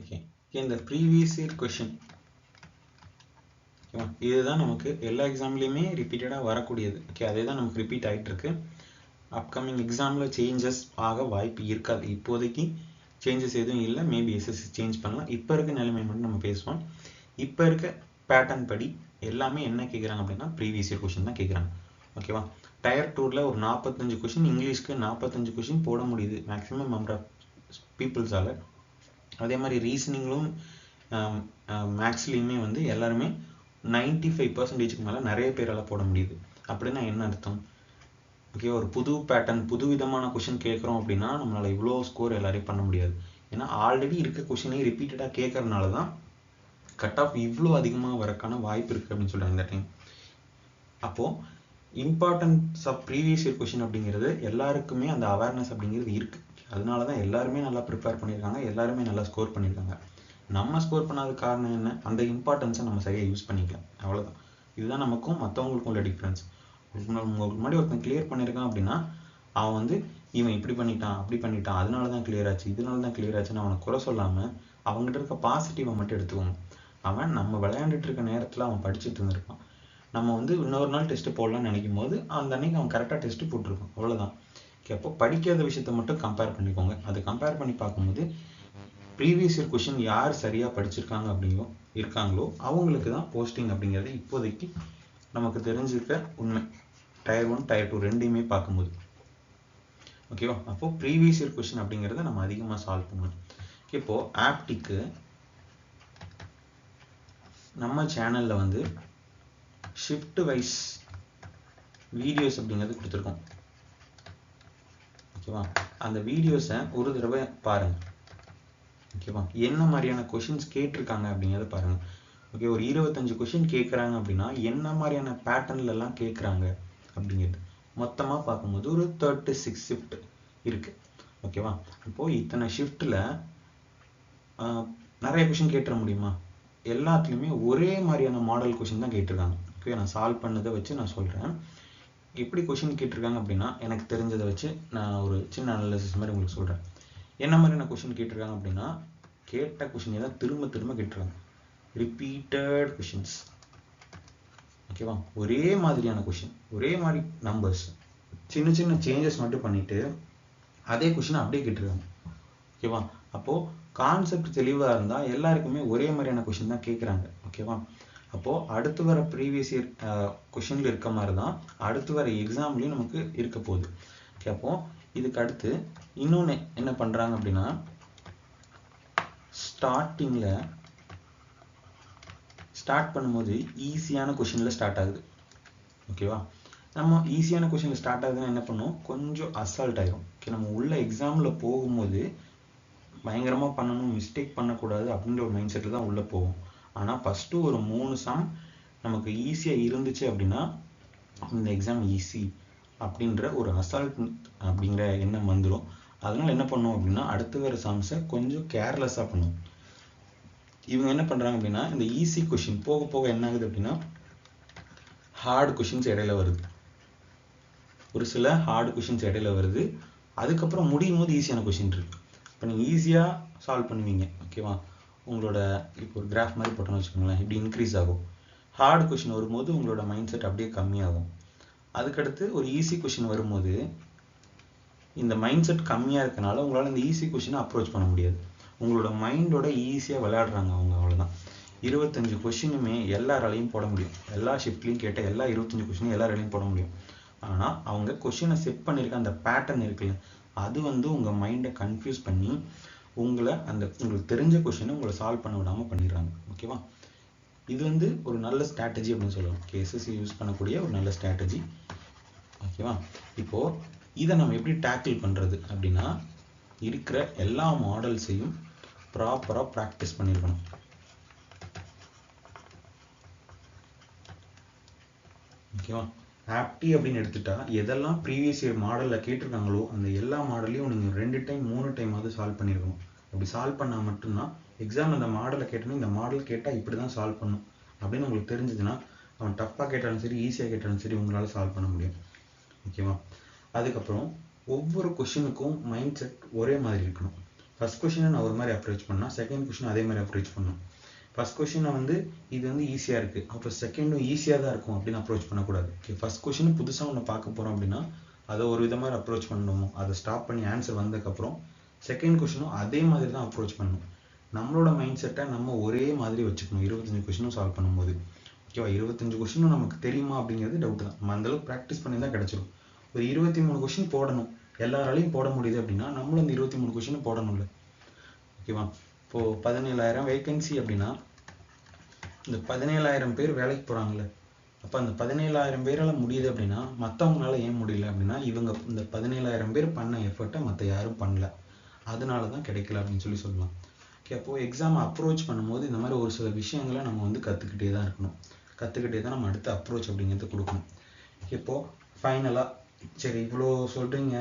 ஓகே, இந்த ப்ரீவியஸ் இயர் கொஷின் ஓகேவா, இதுதான் நமக்கு எல்லா எக்ஸாம்லையுமே ரிப்பீட்டடாக வரக்கூடியது. ஓகே, அதே தான் நமக்கு ரிப்பீட் ஆகிட்டு இருக்கு. அப்கமிங் எக்ஸாமில் சேஞ்சஸ் ஆக வாய்ப்பு இருக்காது. இப்போதைக்கு சேஞ்சஸ் எதுவும் இல்லை. மேபி எஸ்எஸ்சி சேஞ்ச் பண்ணலாம். இப்போ இருக்க நிலைமை மட்டும் நம்ம பேசுவோம். இப்போ இருக்க பேட்டர்ன் படி எல்லாமே என்ன கேட்குறாங்க அப்படின்னா ப்ரீவியஸ் இயர் கொஷின் தான் கேட்குறாங்க. ஓகேவா, டயர் 2ல் ஒரு 45 கொஷின், இங்கிலீஷ்க்கு 45 கொஷின் போட முடியுது மேக்ஸிமம் நம்பர் ஆஃப் பீப்புள்ஸால். அதே மாதிரி ரீசனிங்லும் மேக்ஸ்லேயுமே வந்து எல்லாருமே 95% மேலே நிறைய பேரால் போட முடியுது. அப்படின்னா என்ன அர்த்தம்? ஓகே, ஒரு புது பேட்டர்ன் புது விதமான கொஷின் கேட்குறோம் அப்படின்னா நம்மளால் இவ்வளோ ஸ்கோர் எல்லாரையும் பண்ண முடியாது. ஏன்னா ஆல்ரெடி இருக்க கொஷினை ரிப்பீட்டடாக கேட்கறதுனால தான் கட் ஆஃப் இவ்வளோ அதிகமாக வரக்கான வாய்ப்பு இருக்குது அப்படின்னு சொல்கிறாங்க இந்த டைம். அப்போது importance of previous year question அப்படிங்கிறது எல்லாருக்குமே அந்த அவேர்னஸ் அப்படிங்கிறது இருக்குது. அதனால தான் எல்லாருமே நல்லா ப்ரிப்பேர் பண்ணியிருக்காங்க, எல்லாருமே நல்லா ஸ்கோர் பண்ணியிருக்காங்க. நம்ம ஸ்கோர் பண்ணாத காரணம் என்ன? அந்த இம்பார்ட்டன்ஸை நம்ம சரியாக யூஸ் பண்ணிக்கலாம், அவ்வளோதான். இதுதான் நமக்கும் மற்றவங்களுக்கும் உள்ள டிஃப்ரென்ஸ். உங்களுக்கு முன்னாடி ஒருத்தன் கிளியர் பண்ணியிருக்கான் அப்படின்னா அவன் வந்து இவன் இப்படி பண்ணிட்டான் அப்படி பண்ணிட்டான் அதனால தான் கிளியர் ஆச்சு இதனால தான் கிளியர் ஆச்சுன்னு அவனை குறை சொல்லாமல் அவங்ககிட்ட இருக்க பாசிட்டிவை மட்டும் எடுத்துக்கோங்க. அவன் நம்ம விளையாண்டுட்டு இருக்க நேரத்தில் அவன் படிச்சுட்டு இருந்திருப்பான். நம்ம வந்து இன்னொரு நாள் டெஸ்ட்டு போடலாம்னு நினைக்கும் போது அந்த அன்னைக்கு அவன் கரெக்டாக டெஸ்ட்டு போட்டிருப்பான், அவ்வளோதான். அப்போ படிக்காத விஷயத்த மட்டும் கம்பேர் பண்ணிக்கோங்க. அதை கம்பேர் பண்ணி பார்க்கும்போது ப்ரீவியஸ் இயர் கொஷின் யார் சரியாக படிச்சிருக்காங்க அப்படிங்கோ இருக்காங்களோ அவங்களுக்கு தான் போஸ்டிங் அப்படிங்கிறது இப்போதைக்கு நமக்கு தெரிஞ்சிருக்க உண்மை. டயர் 1 டயர் 2 ரெண்டையுமே பார்க்கும்போது ஓகேவா. அப்போது ப்ரீவியஸ் இயர் கொஷின் அப்படிங்கிறத நம்ம அதிகமாக சால்வ் பண்ணணும். இப்போது ஆப்டிக்கு நம்ம சேனலில் வந்து ஷிஃப்ட் வைஸ் வீடியோஸ் அப்படிங்கிறது கொடுத்துருக்கோம். ஓகேவா, அந்த வீடியோஸை ஒரு தடவை பாருங்கள். ஓகேவா, என்ன மாதிரியான கொஷின்ஸ் கேட்டிருக்காங்க அப்படிங்கிறத பாருங்கள். ஓகே, ஒரு 25 கொஷின் கேட்குறாங்க அப்படின்னா என்ன மாதிரியான பேட்டர்ன்லலாம் கேட்குறாங்க அப்படிங்கிறது மொத்தமாக பார்க்கும்போது ஒரு 36 ஷிஃப்ட் இருக்குது. ஓகேவா, இப்போது இத்தனை ஷிஃப்ட்டில் நிறைய கொஷின் கேட்டுற முடியுமா? எல்லாத்துலேயுமே ஒரே மாதிரியான மாடல் கொஷின் தான் கேட்டிருக்காங்க. ஓகே, நான் சால்வ் பண்ணதை வச்சு நான் சொல்கிறேன். எப்படி கொஷின் கேட்டிருக்காங்க அப்படின்னா எனக்கு தெரிஞ்சதை வச்சு நான் ஒரு சின்ன அனாலிசிஸ் மாதிரி உங்களுக்கு சொல்கிறேன். என்ன மாதிரியான கொஷின் கேட்டிருக்காங்க அப்படின்னா கேட்ட கொஷினை தான் திரும்ப திரும்ப கேட்டிருக்காங்க. Repeated questions. ஓகேவா, ஒரே மாதிரியான கொஷின், ஒரே மாதிரி நம்பர்ஸ், சின்ன சின்ன சேஞ்சஸ் மட்டும் பண்ணிட்டு அதே கொஷினை அப்படியே கேட்டிருக்காங்க. ஓகேவா, அப்போது கான்செப்ட் தெளிவாக இருந்தால் எல்லாருக்குமே ஒரே மாதிரியான கொஷின் தான் கேட்குறாங்க. ஓகேவா, அப்போது அடுத்து வர ப்ரீவியஸ் இயர் கொஷினில் இருக்க மாதிரி தான் அடுத்து வர எக்ஸாம்லேயும் நமக்கு இருக்க போகுது. ஓகே, அப்போது இதுக்கு அடுத்து இன்னொன்று என்ன பண்ணுறாங்க அப்படின்னா ஸ்டார்ட் பண்ணும்போது ஈஸியான கொஷினில் ஸ்டார்ட் ஆகுது. ஓகேவா, நம்ம ஈஸியான கொஷினில் ஸ்டார்ட் ஆகுதுன்னா என்ன பண்ணுவோம், கொஞ்சம் அசால்ட் ஆகிடும். ஓகே, நம்ம உள்ள எக்ஸாமில் போகும்போது பயங்கரமாக பண்ணணும், மிஸ்டேக் பண்ணக்கூடாது அப்படின்ற ஒரு மைண்ட் செட்டில் தான் உள்ளே போவோம். ஆனால் ஃபஸ்ட்டு ஒரு 3 சம் நமக்கு ஈஸியாக இருந்துச்சு அப்படின்னா இந்த எக்ஸாம் ஈஸி அப்படின்ற ஒரு அசால்ட் அப்படிங்கிற எண்ணம் வந்துடும். அதனால் என்ன பண்ணுவோம் அப்படின்னா அடுத்து வர சம்ஸை கொஞ்சம் கேர்லெஸ்ஸாக பண்ணுவோம். இவங்க என்ன பண்ணுறாங்க அப்படின்னா இந்த ஈஸி கொஷின் போக போக என்ன ஆகுது அப்படின்னா ஹார்டு கொஷின்ஸ் இடையில வருது. ஒரு சில ஹார்டு கொஷின்ஸ் இடையில வருது. அதுக்கப்புறம் முடியும் போது ஈஸியான கொஷின் இருக்கு. இப்போ நீங்கள் ஈஸியாக சால்வ் பண்ணுவீங்க. ஓகேவா, உங்களோட இப்போ ஒரு கிராஃப் மாதிரி போட்டோன்னு வச்சுக்கோங்களேன், இப்படி இன்க்ரீஸ் ஆகும். ஹார்டு கொஷின் வரும்போது உங்களோட மைண்ட் செட் அப்படியே கம்மியாகும். அதுக்கடுத்து ஒரு ஈஸி கொஷின் வரும்போது இந்த மைண்ட் செட் கம்மியாக இருக்கனால உங்களால் இந்த ஈஸி கொஷினை அப்ரோச் பண்ண முடியாது. உங்களோட மைண்டோட ஈஸியாக விளையாடுறாங்க அவங்க, அவ்வளோதான். 25 கொஷினுமே எல்லாராலையும் போட முடியும். எல்லா ஷிஃப்ட்லையும் கேட்ட எல்லா 25 கொஷினும் எல்லாராலையும் போட முடியும். ஆனால் அவங்க கொஷினை செட் பண்ணியிருக்க அந்த பேட்டர்ன் இருக்குல்ல, அது வந்து உங்கள் மைண்டை கன்ஃபியூஸ் பண்ணி உங்களை உங்களுக்கு தெரிஞ்ச கொஷினை உங்களை சால்வ் பண்ண விடாமல் பண்ணிடுறாங்க. ஓகேவா, இது வந்து ஒரு நல்ல ஸ்ட்ராட்டஜி அப்படின்னு சொல்லலாம். எஸ்எஸ்சி யூஸ் பண்ணக்கூடிய ஒரு நல்ல ஸ்ட்ராட்டஜி. ஓகேவா, இப்போது இதை நம்ம எப்படி டேக்கிள் பண்ணுறது அப்படின்னா இருக்கிற எல்லா மாடல்ஸையும் ப்ராப்பராக ப்ராக்டிஸ் பண்ணியிருக்கணும். ஓகேவா? ஆப்டி அப்படின்னு எடுத்துட்டா எதெல்லாம் ப்ரீவியஸ் இயர் மாடலில் கேட்டிருக்காங்களோ அந்த எல்லா மாடலையும் நீங்கள் 2 டைம் 3 டைமாவது சால்வ் பண்ணியிருக்கணும். அப்படி சால்வ் பண்ணால் மட்டும்தான் எக்ஸாம் அந்த மாடலை கேட்டோன்னா இந்த மாடல் கேட்டால் இப்படி தான் சால்வ் பண்ணணும் அப்படின்னு உங்களுக்கு தெரிஞ்சதுன்னா அவன் டஃப்பாக கேட்டாலும் சரி ஈஸியாக கேட்டாலும் சரி உங்களால் சால்வ் பண்ண முடியும். ஓகேவா? அதுக்கப்புறம் ஒவ்வொரு கொஷினுக்கும் மைண்ட் செட் ஒரே மாதிரி இருக்கணும். ஃபர்ஸ்ட் கொஷினை நான் ஒரு மாதிரி அப்ரோச் பண்ணால் செகண்ட் கொஷின் அதே மாதிரி அப்ரோச் பண்ணணும். ஃபர்ஸ்ட் கொஷினை வந்து இது வந்து ஈஸியாக இருக்குது அப்போ செகண்டும் ஈஸியாக தான் இருக்கும் அப்படின்னு அப்ரோச் பண்ணக்கூடாது. ஓகே, ஃபர்ஸ்ட் கொஷின் புதுசாக ஒன்று பார்க்க போகிறோம் அப்படின்னா அதை ஒரு விதமாக அப்ரோச் பண்ணணுமோ அதை ஸ்டாப் பண்ணி ஆன்சர் வந்ததுக்கப்புறம் செகண்ட் கொஷினும் அதே மாதிரி தான் அப்ரோச் பண்ணணும். நம்மளோட மைண்ட் செட்டை நம்ம ஒரே மாதிரி வச்சுக்கணும் 25 கொஷினும் சால்வ் பண்ணும்போது. ஓகேவா? 25 கொஷினும் நமக்கு தெரியுமா அப்படிங்கிறது டவுட் தான். நம்ம அந்தளவுக்கு ப்ராக்டிஸ் பண்ணி தான் கிடச்சிடும். ஒரு 23 கொஷின் போடணும், எல்லாராலையும் போட முடியுது அப்படின்னா நம்மளும் அந்த 23 கொஷின் போடணும்ல. ஓகேவா? இப்போது 17,000 வேகன்சி அப்படின்னா இந்த 17,000 பேர் வேலைக்கு போகிறாங்களே, அப்போ அந்த 17,000 பேரால் முடியுது அப்படின்னா மற்றவங்களால ஏன் முடியல அப்படின்னா இவங்க இந்த 17,000 பேர் பண்ண எஃபர்ட்டை மற்ற யாரும் பண்ணல, அதனால தான் கிடைக்கல அப்படின்னு சொல்லலாம். ஓகே, அப்போது எக்ஸாம் அப்ரோச் பண்ணும்போது இந்த மாதிரி ஒரு சில விஷயங்களை நம்ம வந்து கற்றுக்கிட்டே தான் இருக்கணும். கற்றுக்கிட்டே தான் நம்ம அடுத்த அப்ரோச் அப்படிங்கிறத கொடுக்கணும். இப்போது ஃபைனலாக சரி இவ்வளோ சொல்கிறீங்க,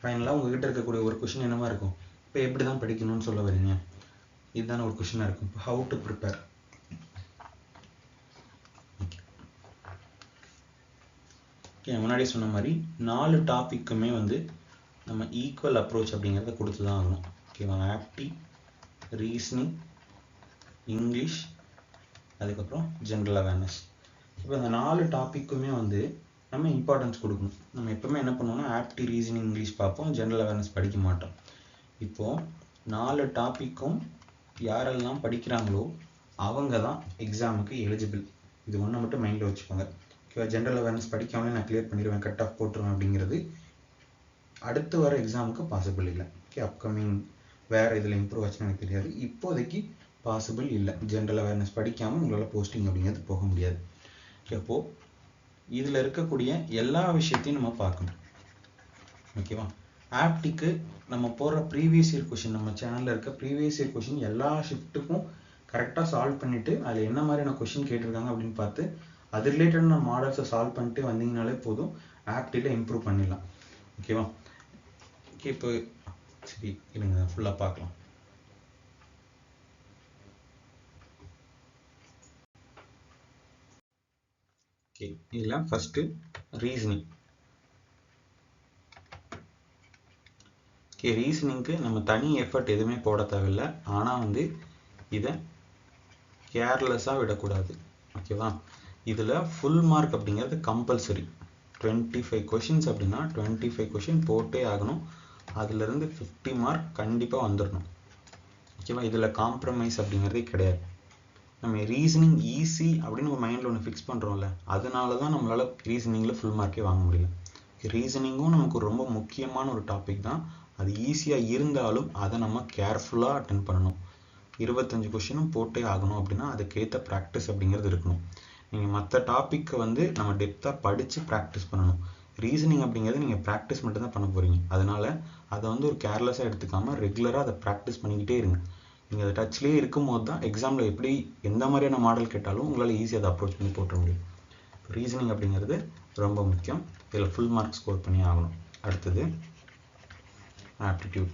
ஃபைனலாக உங்ககிட்ட இருக்கக்கூடிய ஒரு கொஷின் என்னவா இருக்கும்? இப்போ எப்படி தான் படிக்கணும்னு சொல்ல வரீங்க, இதுதானே ஒரு கொஷினாக இருக்கும். இப்போ ஹவு டு ப்ரிப்பேர். ஓகே, முன்னாடி சொன்ன மாதிரி 4 டாப்பிக்குமே வந்து நம்ம ஈக்குவல் அப்ரோச் அப்படிங்கிறத கொடுத்து தான் ஆகணும். ஓகேவா? ஆப்டி, ரீசனிங், இங்கிலீஷ், அதுக்கப்புறம் ஜென்ரல் அவேர்னஸ். இப்போ இந்த 4 டாப்பிக்குமே வந்து நம்ம இம்பார்ட்டன்ஸ் கொடுக்கணும். நம்ம எப்பவுமே என்ன பண்ணுவோம்னா ஆப்டி, ரீசனிங், இங்கிலீஷ் பார்ப்போம், ஜென்ரல் அவேர்னஸ் படிக்க மாட்டோம். இப்போது 4 டாப்பிக்கும் யாரெல்லாம் படிக்கிறாங்களோ அவங்க தான் எக்ஸாமுக்கு எலிஜிபிள். இது ஒன்று மட்டும் மைண்டில் வச்சுக்கோங்க. ஓகேவா? ஜென்ரல் அவேர்னஸ் படிக்காமலே நான் கிளியர் பண்ணிடுவேன், கட் ஆஃப் போட்டுருவேன் அப்படிங்கிறது அடுத்து வர எக்ஸாமுக்கு பாசிபிள் இல்லை. ஓகே, அப்கமிங் வேறு இதில் இம்ப்ரூவ் ஆச்சுன்னு எனக்கு தெரியாது. இப்போதைக்கு பாசிபிள் இல்லை. ஜென்ரல் அவேர்னஸ் படிக்காமல் உங்களால் போஸ்டிங் அப்படிங்கிறது போக முடியாது. ஓகே, அப்போது இதில் இருக்கக்கூடிய எல்லா விஷயத்தையும் நம்ம பார்க்கணும். ஓகேவா? ஆப்டிக்கு நம்ம போடுற ப்ரீவியஸ் இயர் கொஷின், நம்ம சேனலில் இருக்க ப்ரீவியஸ் இயர் கொஷின் எல்லா ஷிஃப்ட்டுக்கும் கரெக்டாக சால்வ் பண்ணிவிட்டு அதில் என்ன மாதிரியான கொஷின் கேட்டிருக்காங்க அப்படின்னு பார்த்து அது ரிலேட்டடான மாடல்ஸை சால்வ் பண்ணிட்டு வந்தீங்கனாலே போதும், ஆப்டியில் இம்ப்ரூவ் பண்ணிடலாம். ஓகேவா? ஓகே, இப்போ சரி இல்லைங்க ஃபுல்லாக பார்க்கலாம். ஓகே, இதில் ஃபஸ்ட்டு ரீசனிங். ஓகே, ரீசனிங்க்கு நம்ம தனி எஃபர்ட் எதுவுமே போட தேவையில்லை. ஆனால் வந்து இதை கேர்லெஸ்ஸாக விடக்கூடாது. ஓகேவா? இதில் ஃபுல் மார்க் அப்படிங்கிறது கம்பல்சரி. 25 கொஷின்ஸ் அப்படின்னா 25 கொஷின் போட்டே ஆகணும். அதுலேருந்து 50 மார்க் கண்டிப்பாக வந்துடணும். ஓகேவா? இதில் காம்ப்ரமைஸ் அப்படிங்கிறதே கிடையாது. நம்ம ரீசனிங் ஈஸி அப்படின்னு நம்ம மைண்டில் ஒன்று ஃபிக்ஸ் பண்ணுறோம்ல, அதனால தான் நம்மளால் ரீசனிங்கில் ஃபுல் மார்க்கே வாங்க முடியல. ரீசனிங்கும் நமக்கு ரொம்ப முக்கியமான ஒரு டாபிக் தான். அது ஈஸியாக இருந்தாலும் அதை நம்ம கேர்ஃபுல்லாக அட்டென்ட் பண்ணணும். 25 கொஷினும் போட்டே ஆகணும் அப்படின்னா அதுக்கேற்ற ப்ராக்டிஸ் அப்படிங்கிறது இருக்கணும். நீங்கள் மற்ற டாப்பிக்கை வந்து நம்ம டெப்த்தாக படித்து ப்ராக்டிஸ் பண்ணணும். ரீசனிங் அப்படிங்கிறது நீங்கள் ப்ராக்டிஸ் மட்டும்தான் பண்ண போகிறீங்க. அதனால் அதை வந்து ஒரு கேர்லெஸ்ஸாக எடுத்துக்காமல் ரெகுலராக அதை ப்ராக்டிஸ் பண்ணிக்கிட்டே இருங்க. நீங்கள் அதை டச்லேயே இருக்கும்போது தான் எக்ஸாமில் எப்படி எந்த மாதிரியான மாடல் கேட்டாலும் உங்களால் ஈஸியாக அதை அப்ரோச் பண்ணி போட்ட முடியும். ரீசனிங் அப்படிங்கிறது ரொம்ப முக்கியம். இதில் ஃபுல் மார்க் ஸ்கோர் பண்ணி ஆகணும். அடுத்தது ஆப்டிடியூட்.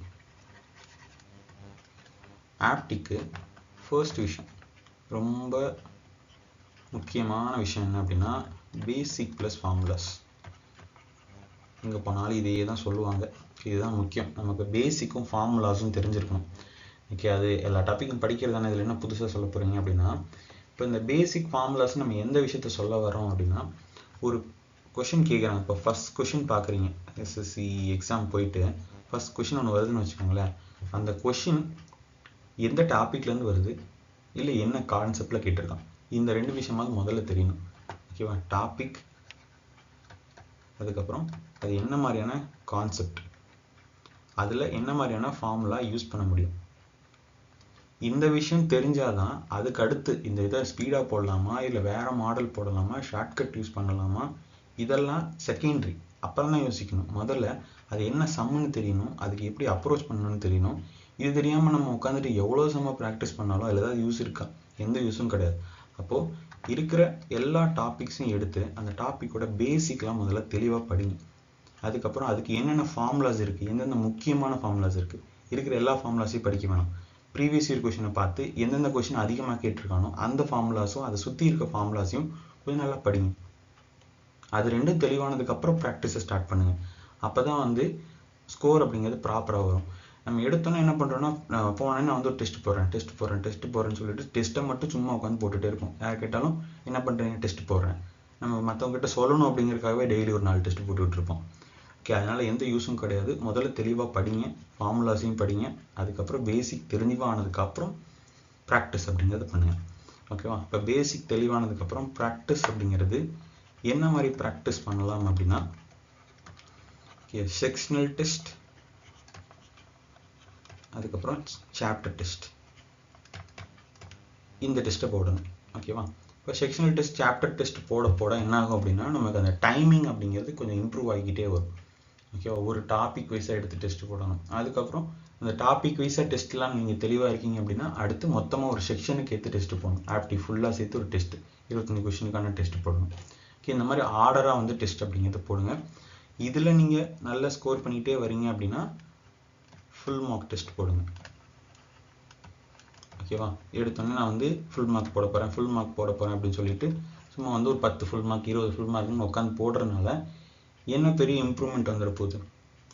ஆப்டிக்கு ஃபர்ஸ்ட் விஷயம், ரொம்ப முக்கியமான விஷயம் என்ன அப்படின்னா பேசிக் ப்ளஸ் ஃபார்முலாஸ். எங்கே போனாலும் இதையே தான் சொல்லுவாங்க. இதுதான் முக்கியம். நமக்கு பேசிக்கும் ஃபார்முலாஸும் தெரிஞ்சிருக்கணும். ஓகே, அது எல்லா டாப்பிக்கும் படிக்கிறதானே, இதில் என்ன புதுசாக சொல்ல போகிறீங்க அப்படின்னா இப்போ இந்த பேசிக் ஃபார்முலாஸ் நம்ம எந்த விஷயத்த சொல்ல வரோம் அப்படின்னா ஒரு கொஷின் கேட்குறாங்க. இப்போ ஃபஸ்ட் கொஷின் பார்க்குறீங்க, எஸ்எஸ்சி எக்ஸாம் போயிட்டு ஃபஸ்ட் கொஷின் ஒன்று வருதுன்னு வச்சுக்கோங்களேன். அந்த கொஷின் எந்த டாப்பிக்லேருந்து வருது, இல்லை என்ன கான்செப்டில் கேட்டிருக்கான், இந்த 2 விஷயமாவது முதல்ல தெரியணும். ஓகேவா? டாபிக், அதுக்கப்புறம் அது என்ன மாதிரியான கான்செப்ட், அதில் என்ன மாதிரியான ஃபார்முலா யூஸ் பண்ண முடியும். இந்த விஷயம் தெரிஞ்சாதான் அதுக்கு அடுத்து இந்த இதை ஸ்பீடாக போடலாமா, இல்லை வேறு மாடல் போடலாமா, ஷார்ட்கட் யூஸ் பண்ணலாமா, இதெல்லாம் செகண்டரி. அப்புறம் தான் யோசிக்கணும். முதல்ல அது என்ன சம்முன்னு தெரியணும், அதுக்கு எப்படி அப்ரோச் பண்ணணும்னு தெரியணும். இது தெரியாமல் நம்ம உட்காந்துட்டு எவ்வளோ சம்ம ப்ராக்டிஸ் பண்ணாலும் அதில் ஏதாவது யூஸ் இருக்கா? எந்த யூஸும் கிடையாது. அப்போது இருக்கிற எல்லா டாபிக்ஸையும் எடுத்து அந்த டாப்பிக்கோட பேசிக்லாம் முதல்ல தெளிவாக படிங்க. அதுக்கப்புறம் அதுக்கு என்னென்ன ஃபார்முலாஸ் இருக்குது, எந்தெந்த முக்கியமான ஃபார்முலாஸ் இருக்குது, இருக்கிற எல்லா ஃபார்முலாஸையும் படிக்க வேணாம். ப்ரீவியஸ் இயர் கொஷினை பார்த்து எந்தெந்த கொஷின் அதிகமாக கேட்டிருக்கானோ அந்த ஃபார்முலாஸும் அதை சுற்றி இருக்க ஃபார்முலாஸையும் கொஞ்சம் நல்லா படிங்க. அது ரெண்டும் தெளிவானதுக்கப்புறம் ப்ராக்டிஸை ஸ்டார்ட் பண்ணுங்கள். அப்போ தான் வந்து ஸ்கோர் அப்படிங்கிறது ப்ராப்பராக வரும். நம்ம எடுத்தோன்னே என்ன பண்ணுறோன்னா, போனேன்னு நான் வந்து ஒரு டெஸ்ட் போடுறேன்னு சொல்லிட்டு டெஸ்ட்டை மட்டும் சும்மா உட்காந்து போட்டுகிட்டே இருப்போம். யார் கேட்டாலும் என்ன பண்ணுறீங்க, டெஸ்ட் போடுறேன். நம்ம மற்றவங்ககிட்ட சொல்லணும் அப்படிங்கிறதுக்காகவே டெய்லி ஒரு 4 டெஸ்ட் போட்டுக்கிட்டு இருப்போம். ஓகே, அதனால் எந்த யூஸும் கிடையாது. முதல்ல தெளிவாக படிங்க, ஃபார்முலாஸையும் படிங்க. அதுக்கப்புறம் பேசிக் தெளிவானதுக்கப்புறம் ப்ராக்டிஸ் அப்படிங்கிறது பண்ணுங்கள். ஓகேவா? இப்போ பேசிக் தெளிவானதுக்கப்புறம் ப்ராக்டிஸ் அப்படிங்கிறது என்ன மாதிரி ப்ராக்டிஸ் பண்ணலாம் அப்படின்னா, ஓகே, செக்ஷனல் டெஸ்ட், அதுக்கப்புறம் சாப்டர் டெஸ்ட், இந்த டெஸ்ட்டை போடணும். ஓகேவா? இப்போ செக்ஷனல் டெஸ்ட், சாப்டர் டெஸ்ட் போட என்ன ஆகும் அப்படின்னா, நமக்கு அந்த டைமிங் அப்படிங்கிறது கொஞ்சம் இம்ப்ரூவ் ஆகிக்கிட்டே வரும். ஓகேவா? ஒரு டாபிக் வைஸாக எடுத்து டெஸ்ட் போடணும். அதுக்கப்புறம் அந்த டாபிக் வைஸாக டெஸ்ட்லாம் நீங்கள் தெளிவாக இருக்கீங்க அப்படின்னா, அடுத்து மொத்தமாக ஒரு செக்ஷனுக்கு ஏற்று டெஸ்ட் போடணும். ஆப்டி ஃபுல்லாக சேர்த்து ஒரு டெஸ்ட் 25 கொஷினுக்கான டெஸ்ட் போடணும். ஓகே, இந்த மாதிரி ஆர்டராக வந்து டெஸ்ட் அப்படிங்கிறது போடுங்க. இதில் நீங்கள் நல்லா ஸ்கோர் பண்ணிகிட்டே வரீங்க அப்படின்னா ஃபுல் மார்க் டெஸ்ட் போடுங்க. ஓகேவா? எடுத்தோன்னே நான் வந்து ஃபுல் மார்க் போட போகிறேன் அப்படின்னு சொல்லிட்டு சும்மா வந்து ஒரு 10 ஃபுல் மார்க் 20 ஃபுல் மார்க்னு உட்காந்து போடுறதுனால என்ன பெரிய இம்ப்ரூவ்மெண்ட் வந்துட போகுது.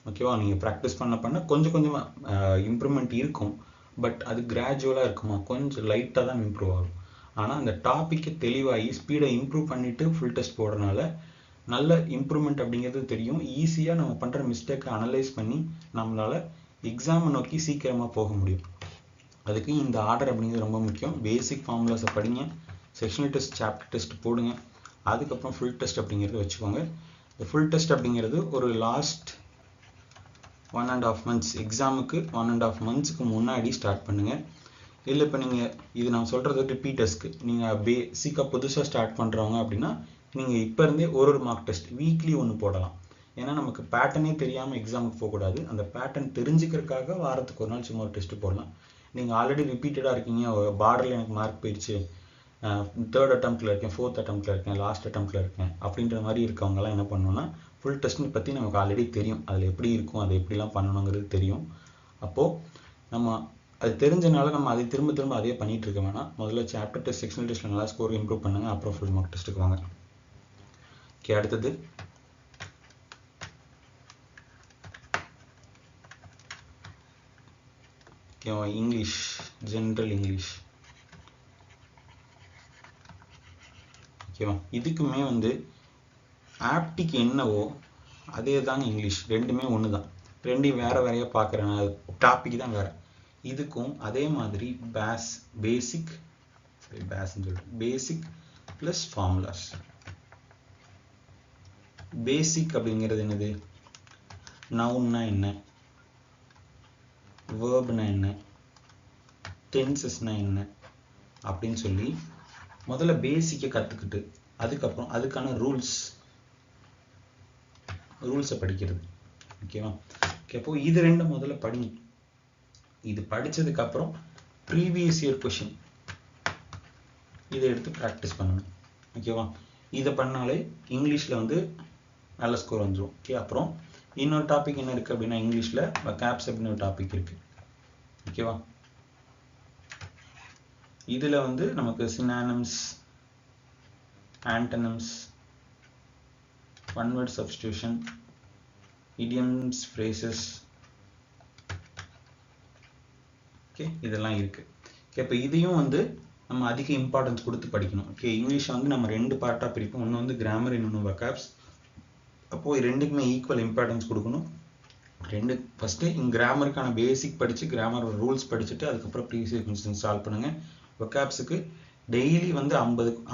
ஓகேவா? நீங்கள் ப்ராக்டிஸ் பண்ண கொஞ்சம் கொஞ்சமாக இம்ப்ரூவ்மெண்ட் இருக்கும். பட் அது கிராஜுவலாக இருக்குமா, கொஞ்சம் லைட்டாக தான் இம்ப்ரூவ் ஆகும். ஆனால் அந்த டாப்பிக்கை தெளிவாகி ஸ்பீடை இம்ப்ரூவ் பண்ணிவிட்டு ஃபுல் டெஸ்ட் போடுறதுனால நல்ல இம்ப்ரூவ்மெண்ட் அப்படிங்கிறது தெரியும். ஈஸியாக நம்ம பண்ணுற மிஸ்டேக்கை அனலைஸ் பண்ணி நம்மளால் எக்ஸாமை நோக்கி சீக்கிரமாக போக முடியும். அதுக்கு இந்த ஆர்டர் அப்படிங்கிறது ரொம்ப முக்கியம். பேசிக் ஃபார்முலாஸை படிங்க, செக்ஷனல் டெஸ்ட், சாப்டர் டெஸ்ட் போடுங்க, அதுக்கப்புறம் ஃபுல் டெஸ்ட் அப்படிங்கிறது வச்சுக்கோங்க. இந்த ஃபுல் டெஸ்ட் அப்படிங்கிறது ஒரு லாஸ்ட் 1.5 months, எக்ஸாமுக்கு 1.5 monthsக்கு முன்னாடி ஸ்டார்ட் பண்ணுங்கள். இல்லை இப்போ நீங்கள் இது நான் சொல்கிறது ரிப்பீட்டர்ஸ்க்கு, நீங்கள் பேசிக்காக புதுசாக ஸ்டார்ட் பண்ணுறவங்க அப்படின்னா நீங்கள் இப்போ இருந்தே ஒரு மார்க் டெஸ்ட் வீக்லி ஒன்று போடலாம். ஏன்னா நமக்கு பேட்டர்னே தெரியாமல் எக்ஸாமுக்கு போகக்கூடாது. அந்த பேட்டர்ன் தெரிஞ்சுக்கிறதுக்காக வாரத்துக்கு ஒரு நாள் சும்மா ஒரு டெஸ்ட் போடலாம். நீங்கள் ஆல்ரெடி ரிப்பீட்டடாக இருக்கீங்க, பார்டரில் எனக்கு மார்க் போயிடுச்சு, 3rd அட்டம்ப்டில் இருக்கேன், 4th அட்டம்ப்டில் இருக்கேன், லாஸ்ட் அட்டம்ப்டில் இருக்கேன் அப்படின்ற மாதிரி இருக்கவங்கலாம் என்ன பண்ணணும்னா, ஃபுல் டெஸ்ட்னு பற்றி நமக்கு ஆல்ரெடி தெரியும், அதில் எப்படி இருக்கும், அதை எப்படிலாம் பண்ணணுங்கிறது தெரியும். அப்போது நம்ம அது தெரிஞ்சனால நம்ம அதை திரும்ப அதே பண்ணிகிட்டு இருக்க வேணாம். முதல்ல சாப்டர் டெஸ்ட், செக்ஷனல் டெஸ்ட்டில் நல்லா ஸ்கோர் இம்ப்ரூவ் பண்ணுங்கள், அப்புறம் ஃபுல் மார்க் டெஸ்ட்டுக்கு வாங்க. ஓகே, அடுத்தது ஓகேவா, இங்கிலீஷ், ஜென்ரல் இங்கிலீஷ். ஓகேவா, இதுக்குமே வந்து ஆப்டிக்கு என்னவோ அதே தாங்க இங்கிலீஷ், ரெண்டுமே ஒன்று தான். ரெண்டையும் வேறையாக பார்க்குறேன், டாபிக் தான் வேறு. இதுக்கும் அதே மாதிரி பேசிக் ப்ளஸ் ஃபார்முலாஸ். பேசிக் அப்படிங்கிறது என்னது, நவுன்னா என்ன, வேர்ப்னா என்ன, டென்சஸ்னா என்ன அப்படின்னு சொல்லி முதல்ல பேசிக்கை கற்றுக்கிட்டு அதுக்கப்புறம் அதுக்கான ரூல்ஸை படிக்கிறது. ஓகேவா? அப்போ இது ரெண்டும் முதல்ல படிங்க. இது படித்ததுக்கப்புறம் ப்ரீவியஸ் இயர் கொஷின் இதை எடுத்து ப்ராக்டிஸ் பண்ணணும். ஓகேவா? இதை பண்ணாலே இங்கிலீஷில் வந்து நல்ல ஸ்கோர் வந்துடும். ஓகே, அப்புறம் இன்னொரு டாபிக் என்ன இருக்குது அப்படின்னா, இங்கிலீஷில் வொக்காப்ஸ் அப்படின்னு ஒரு டாபிக் இருக்குது. ஓகேவா? இதில் வந்து நமக்கு synonyms, antonyms, one word substitution, idioms, phrases, okay, இதெல்லாம் இருக்குது. ஓகே, இப்போ இதையும் வந்து நம்ம அதிக இம்பார்ட்டன்ஸ் கொடுத்து படிக்கணும். ஓகே, இங்கிலீஷை வந்து நம்ம 2 பார்ட்டாக பிரிப்போம். ஒன்று வந்து கிராமர், இன்னொன்று வொக்காப்ஸ். அப்போது ரெண்டுக்குமே ஈக்குவல் இம்பார்ட்டன்ஸ் கொடுக்கணும். ஃபஸ்ட்டு கிராமருக்கான பேசிக் படித்து கிராமர் ரூல்ஸ் படிச்சுட்டு அதுக்கப்புறம் ப்ரீவியஸ் இயர் கொஸ்டின் சால்வ் பண்ணுங்கள். வொக்காப்ஸுக்கு டெய்லி வந்து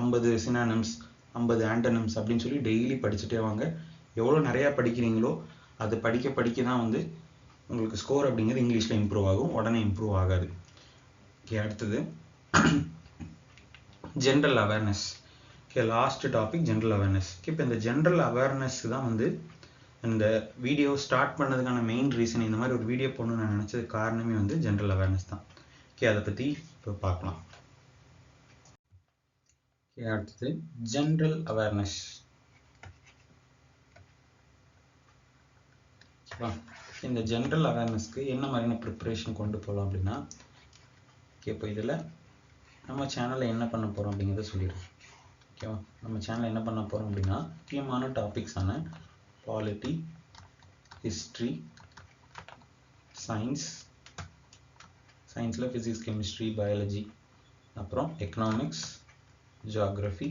50 சினானிம்ஸ், 50 ஆண்டனிம்ஸ் அப்படின்னு சொல்லி டெய்லி படிச்சுட்டே வாங்க. எவ்வளோ நிறையா படிக்கிறீங்களோ அது படிக்க தான் வந்து உங்களுக்கு ஸ்கோர் அப்படிங்கிறது இங்கிலீஷில் இம்ப்ரூவ் ஆகும், உடனே இம்ப்ரூவ் ஆகாது. ஓகே, அடுத்தது general awareness. Okay, last topic general awareness. இப்போ இந்த ஜென்ரல் அவேர்னஸ் தான் வந்து இந்த வீடியோ ஸ்டார்ட் பண்ணதுக்கான மெயின் ரீசன். இந்த மாதிரி ஒரு வீடியோ போடணும்னு நான் நினச்சது காரணமே வந்து ஜென்ரல் அவேர்னஸ் தான். ஓகே, அதை பற்றி இப்போ பார்க்கலாம். அடுத்தது ஜென்ரல் அவேர்னஸ். இந்த ஜென்ரல் அவேர்னஸ்க்கு என்ன மாதிரியான ப்ரிப்பரேஷன் கொண்டு போகலாம் அப்படின்னா, இப்போ இதில் நம்ம சேனலில் என்ன பண்ண போகிறோம் அப்படிங்கிறத சொல்லிடுறோம். ஓகேவா? நம்ம சேனலில் என்ன பண்ண போகிறோம் அப்படின்னா, முக்கியமான டாபிக்ஸான பாலிட்டி, ஹிஸ்ட்ரி, சயின்ஸில் ஃபிசிக்ஸ், கெமிஸ்ட்ரி, பயாலஜி, அப்புறம் எக்கனாமிக்ஸ், ஜியாகிரஃபி,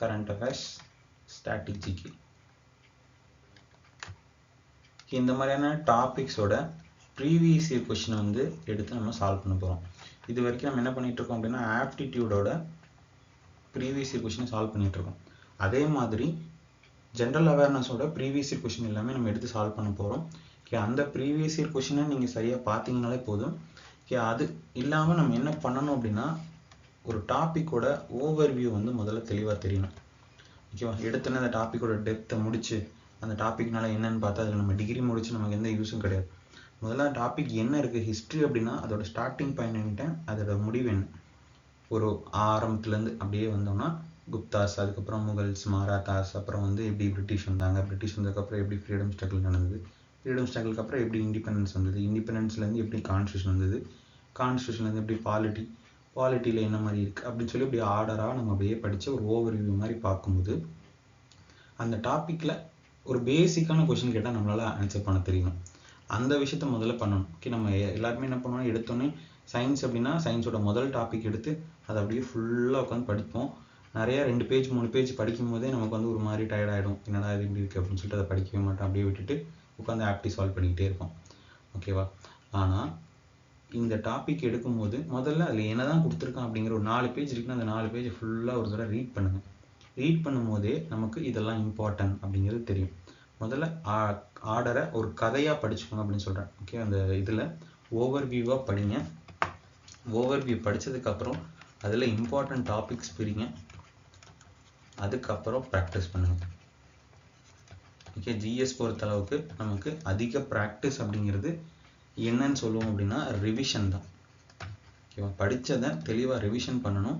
கரண்ட் அஃபேர்ஸ், ஸ்ட்ராட்டஜிக்கு, இந்த மாதிரியான டாபிக்ஸோட ப்ரீவியஸ் இயர் கொஸ்டினை வந்து எடுத்து நம்ம சால்வ் பண்ண போகிறோம். இது வரைக்கும் நம்ம என்ன பண்ணிட்டு இருக்கோம் அப்படின்னா, ஆப்டிடியூடோட ப்ரீவியஸ் இயர் கொஸ்டினை சால்வ் பண்ணிட்டு இருக்கோம். அதே மாதிரி ஜென்ரல் அவேர்னஸோட ப்ரீவியஸ் இயர் கொஸ்டின் எல்லாமே நம்ம எடுத்து சால்வ் பண்ண போகிறோம். அந்த ப்ரீவியஸ் இயர் கொஸ்டினை நீங்கள் சரியாக பார்த்தீங்கனாலே போதும். அது இல்லாமல் நம்ம என்ன பண்ணணும் அப்படின்னா, ஒரு டாப்பிக்கோட ஓவர்வியூ வந்து முதல்ல தெளிவாக தெரியணும். ஓகேவா? எடுத்தோன்னே அந்த டாப்பிக்கோட டெப்த்தை முடிச்சு அந்த டாபிக்னால என்னன்னு பார்த்தா அதில் நம்ம டிகிரி முடிச்சு நமக்கு எந்த யூஸும் கிடையாது. முதல்ல டாபிக் என்ன இருக்குது, ஹிஸ்ட்ரி அப்படின்னா அதோட ஸ்டார்டிங் பாயிண்ட் என்ன, அதோட முடிவு என்ன, ஒரு ஆரம்பத்துலேருந்து அப்படியே வந்தோம்னா குப்தாஸ், அதுக்கப்புறம் முகல்ஸ், மராத்தாஸ், அப்புறம் வந்து எப்படி பிரிட்டிஷ் வந்தாங்க, பிரிட்டிஷ் வந்ததுக்கப்புறம் எப்படி ஃப்ரீடம் ஸ்ட்ரகிள் நடந்தது, ஃப்ரீடம் ஸ்ட்ரகிளுக்கு அப்புறம் எப்படி இண்டிபெண்டன்ஸ் வந்தது, இண்டிபெண்டன்ஸ்லேருந்து எப்படி கான்ஸ்டியூஷன் வந்தது, கான்ஸ்டியூஷன்லேருந்து எப்படி பாலிட்டியில் என்ன மாதிரி இருக்குது அப்படின்னு சொல்லி இப்படி ஆர்டராக நம்ம அப்படியே படித்து ஒரு ஓவர்வியூ மாதிரி பார்க்கும்போது அந்த டாப்பிக்கில் ஒரு பேசிக்கான கொஸ்டின் கேட்டால் நம்மளால் ஆன்சர் பண்ண தெரியணும். அந்த விஷயத்த முதல்ல பண்ணணும். ஓகே, நம்ம எல்லாருமே என்ன பண்ணுவோம், எடுத்தோன்னே சயின்ஸ் அப்படின்னா சயின்ஸோட முதல் டாபிக் எடுத்து அதை அப்படியே ஃபுல்லாக உட்காந்து படிப்போம். நிறையா 2 பேஜ் 3 பேஜ் படிக்கும் போதே நமக்கு வந்து ஒரு மாதிரி டயர்ட் ஆகிடும். என்னடா இது இப்படி இருக்குது அப்படின்னு சொல்லிட்டு அதை படிக்கவே மாட்டோம். அப்படியே விட்டுட்டு உட்காந்து ஆப்டி சால்வ் பண்ணிக்கிட்டே இருப்போம். ஓகேவா? ஆனால் இந்த டாபிக் எடுக்கும்போது முதல்ல அதில் என்ன தான் கொடுத்துருக்கான் அப்படிங்கிற ஒரு 4 பேஜ் இருக்குன்னா அந்த 4 பேஜ் ஃபுல்லாக ஒரு தடவை ரீட் பண்ணுங்கள். ரீட் பண்ணும்போதே நமக்கு இதெல்லாம் இம்பார்ட்டன்ட் அப்படிங்கிறது தெரியும். முதல்ல ஆர்டரை ஒரு கதையாக படிச்சுக்கோங்க அப்படின்னு சொல்கிறேன். ஓகே, அந்த இதில் ஓவர்வியூவாக படிங்க. ஓவர்வியூ படித்ததுக்கப்புறம் அதில் இம்பார்ட்டன்ட் டாபிக்ஸ் பிரிங்க. அதுக்கப்புறம் ப்ராக்டிஸ் பண்ணுங்கள். ஓகே, ஜிஎஸ் பொறுத்தளவுக்கு நமக்கு அதிக ப்ராக்டிஸ் அப்படிங்கிறது என்னன்னு சொல்லுவோம் அப்படின்னா ரிவிஷன் தான். ஓகேவா? படித்ததை தெளிவாக ரிவிஷன் பண்ணணும்.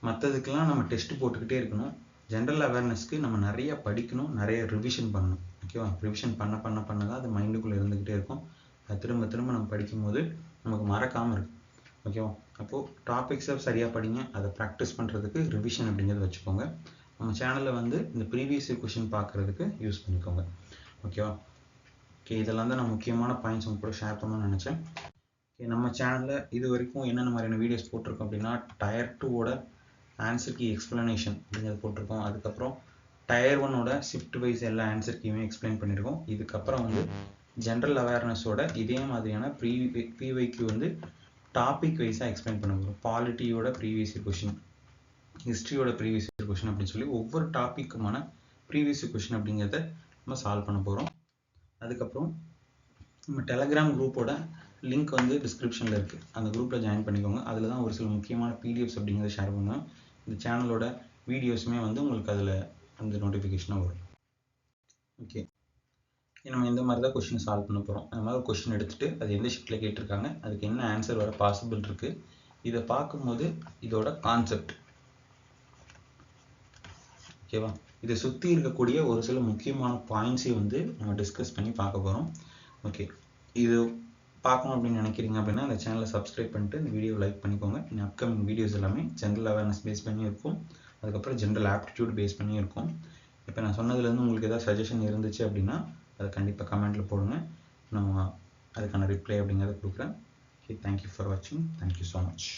மற்றதுக்கெல்லாம் நம்ம டெஸ்ட் போட்டுக்கிட்டே இருக்கணும். ஜென்ரல் அவேர்னஸ்க்கு நம்ம நிறைய படிக்கணும், நிறைய ரிவிஷன் பண்ணணும். ஓகேவா? ரிவிஷன் பண்ண தான் அது மைண்டுக்குள்ளே இருந்துக்கிட்டே இருக்கும். அது திரும்ப நம்ம படிக்கும்போது நமக்கு மறக்காமல் இருக்கும். ஓகேவா? அப்போது டாபிக்ஸை சரியாக படிங்க. அதை ப்ராக்டிஸ் பண்ணுறதுக்கு ரிவிஷன் அப்படிங்கிறது வச்சுக்கோங்க. நம்ம சேனலில் வந்து இந்த ப்ரீவியஸ் கொஷின் பார்க்குறதுக்கு யூஸ் பண்ணிக்கோங்க. ஓகேவா? ஓகே, இதெல்லாம் தான் நான் முக்கியமான பாயிண்ட்ஸ் உங்க கூட ஷேர் பண்ணணும்னு நினச்சேன். ஓகே, நம்ம சேனலில் இது வரைக்கும் என்னென்ன மாதிரியான வீடியோஸ் போட்டிருக்கோம் அப்படின்னா, டயர் 2ஓட ஆன்சர் கீ எக்ஸ்பிளனேஷன் அப்படிங்கிறது போட்டிருக்கோம். அதுக்கப்புறம் டயர் 1ஓட ஷிஃப்ட் வைஸ் எல்லா ஆன்சர் கீயுமே எக்ஸ்பிளைன் பண்ணியிருக்கோம். இதுக்கப்புறம் வந்து ஜென்ரல் அவேர்னஸோட இதே மாதிரியான ப்ரீவைக்யூ வந்து டாபிக் வைஸாக எக்ஸ்பிளைன் பண்ண போகிறோம். பாலிட்டியோட ப்ரீவியஸ் இயர் கொஷின், ஹிஸ்ட்ரியோட ப்ரீவியஸ் இயர் கொஷின் அப்படின்னு சொல்லி ஒவ்வொரு டாப்பிக்குமான ப்ரீவியஸ் இயர் கொஷின் அப்படிங்கிறத நம்ம சால்வ் பண்ண போகிறோம். அதுக்கப்புறம் நம்ம டெலகிராம் குரூப்போட லிங்க் வந்து டிஸ்கிரிப்ஷனில் இருக்குது. அந்த குரூப்பில் ஜாயின் பண்ணிக்கோங்க. அதில் தான் ஒரு சில முக்கியமான பிடிஎஃப்ஸ் அப்படிங்கிறத ஷேர் பண்ணுவேன். இந்த சேனலோட வீடியோஸுமே வந்து உங்களுக்கு அதில் அந்த நோட்டிஃபிகேஷனாக வரும். ஓகே, நம்ம இந்த மாதிரி தான் கொஷின் சால்வ் பண்ண போகிறோம். அந்த மாதிரி கொஷின் எடுத்துகிட்டு அது எந்த ஷிஃப்ட்டில் கேட்டிருக்காங்க, அதுக்கு என்ன ஆன்சர் வர பாசிபிள் இருக்குது, இதை பார்க்கும்போது இதோட கான்செப்ட், ஓகேவா, இதை சுற்றி இருக்கக்கூடிய ஒரு சில முக்கியமான பாயிண்ட்ஸையும் வந்து நம்ம டிஸ்கஸ் பண்ணி பார்க்க போகிறோம். ஓகே, இது பார்க்கணும் அப்படின்னு நினைக்கிறீங்க அப்படின்னா இந்த சேனலை சப்ஸ்கிரைப் பண்ணிட்டு இந்த வீடியோ லைக் பண்ணிக்கோங்க. இந்த அப்கமிங் வீடியோஸ் எல்லாமே ஜென்ரல் அவேர்னஸ் பேஸ் பண்ணி இருக்கும். அதுக்கப்புறம் ஜென்ரல் ஆப்டிடியூட் பேஸ் பண்ணி இருக்கும். இப்போ நான் சொன்னதுலேருந்து உங்களுக்கு ஏதாவது சஜஷன் இருந்துச்சு அப்படின்னா அதை கண்டிப்பாக கமெண்ட்டில் போடுங்க. நான் அதுக்கான ரிப்ளை அப்படிங்கிறத கொடுக்குறேன். ஓகே, தேங்க்யூ ஃபார் வாட்சிங். Thank you so much.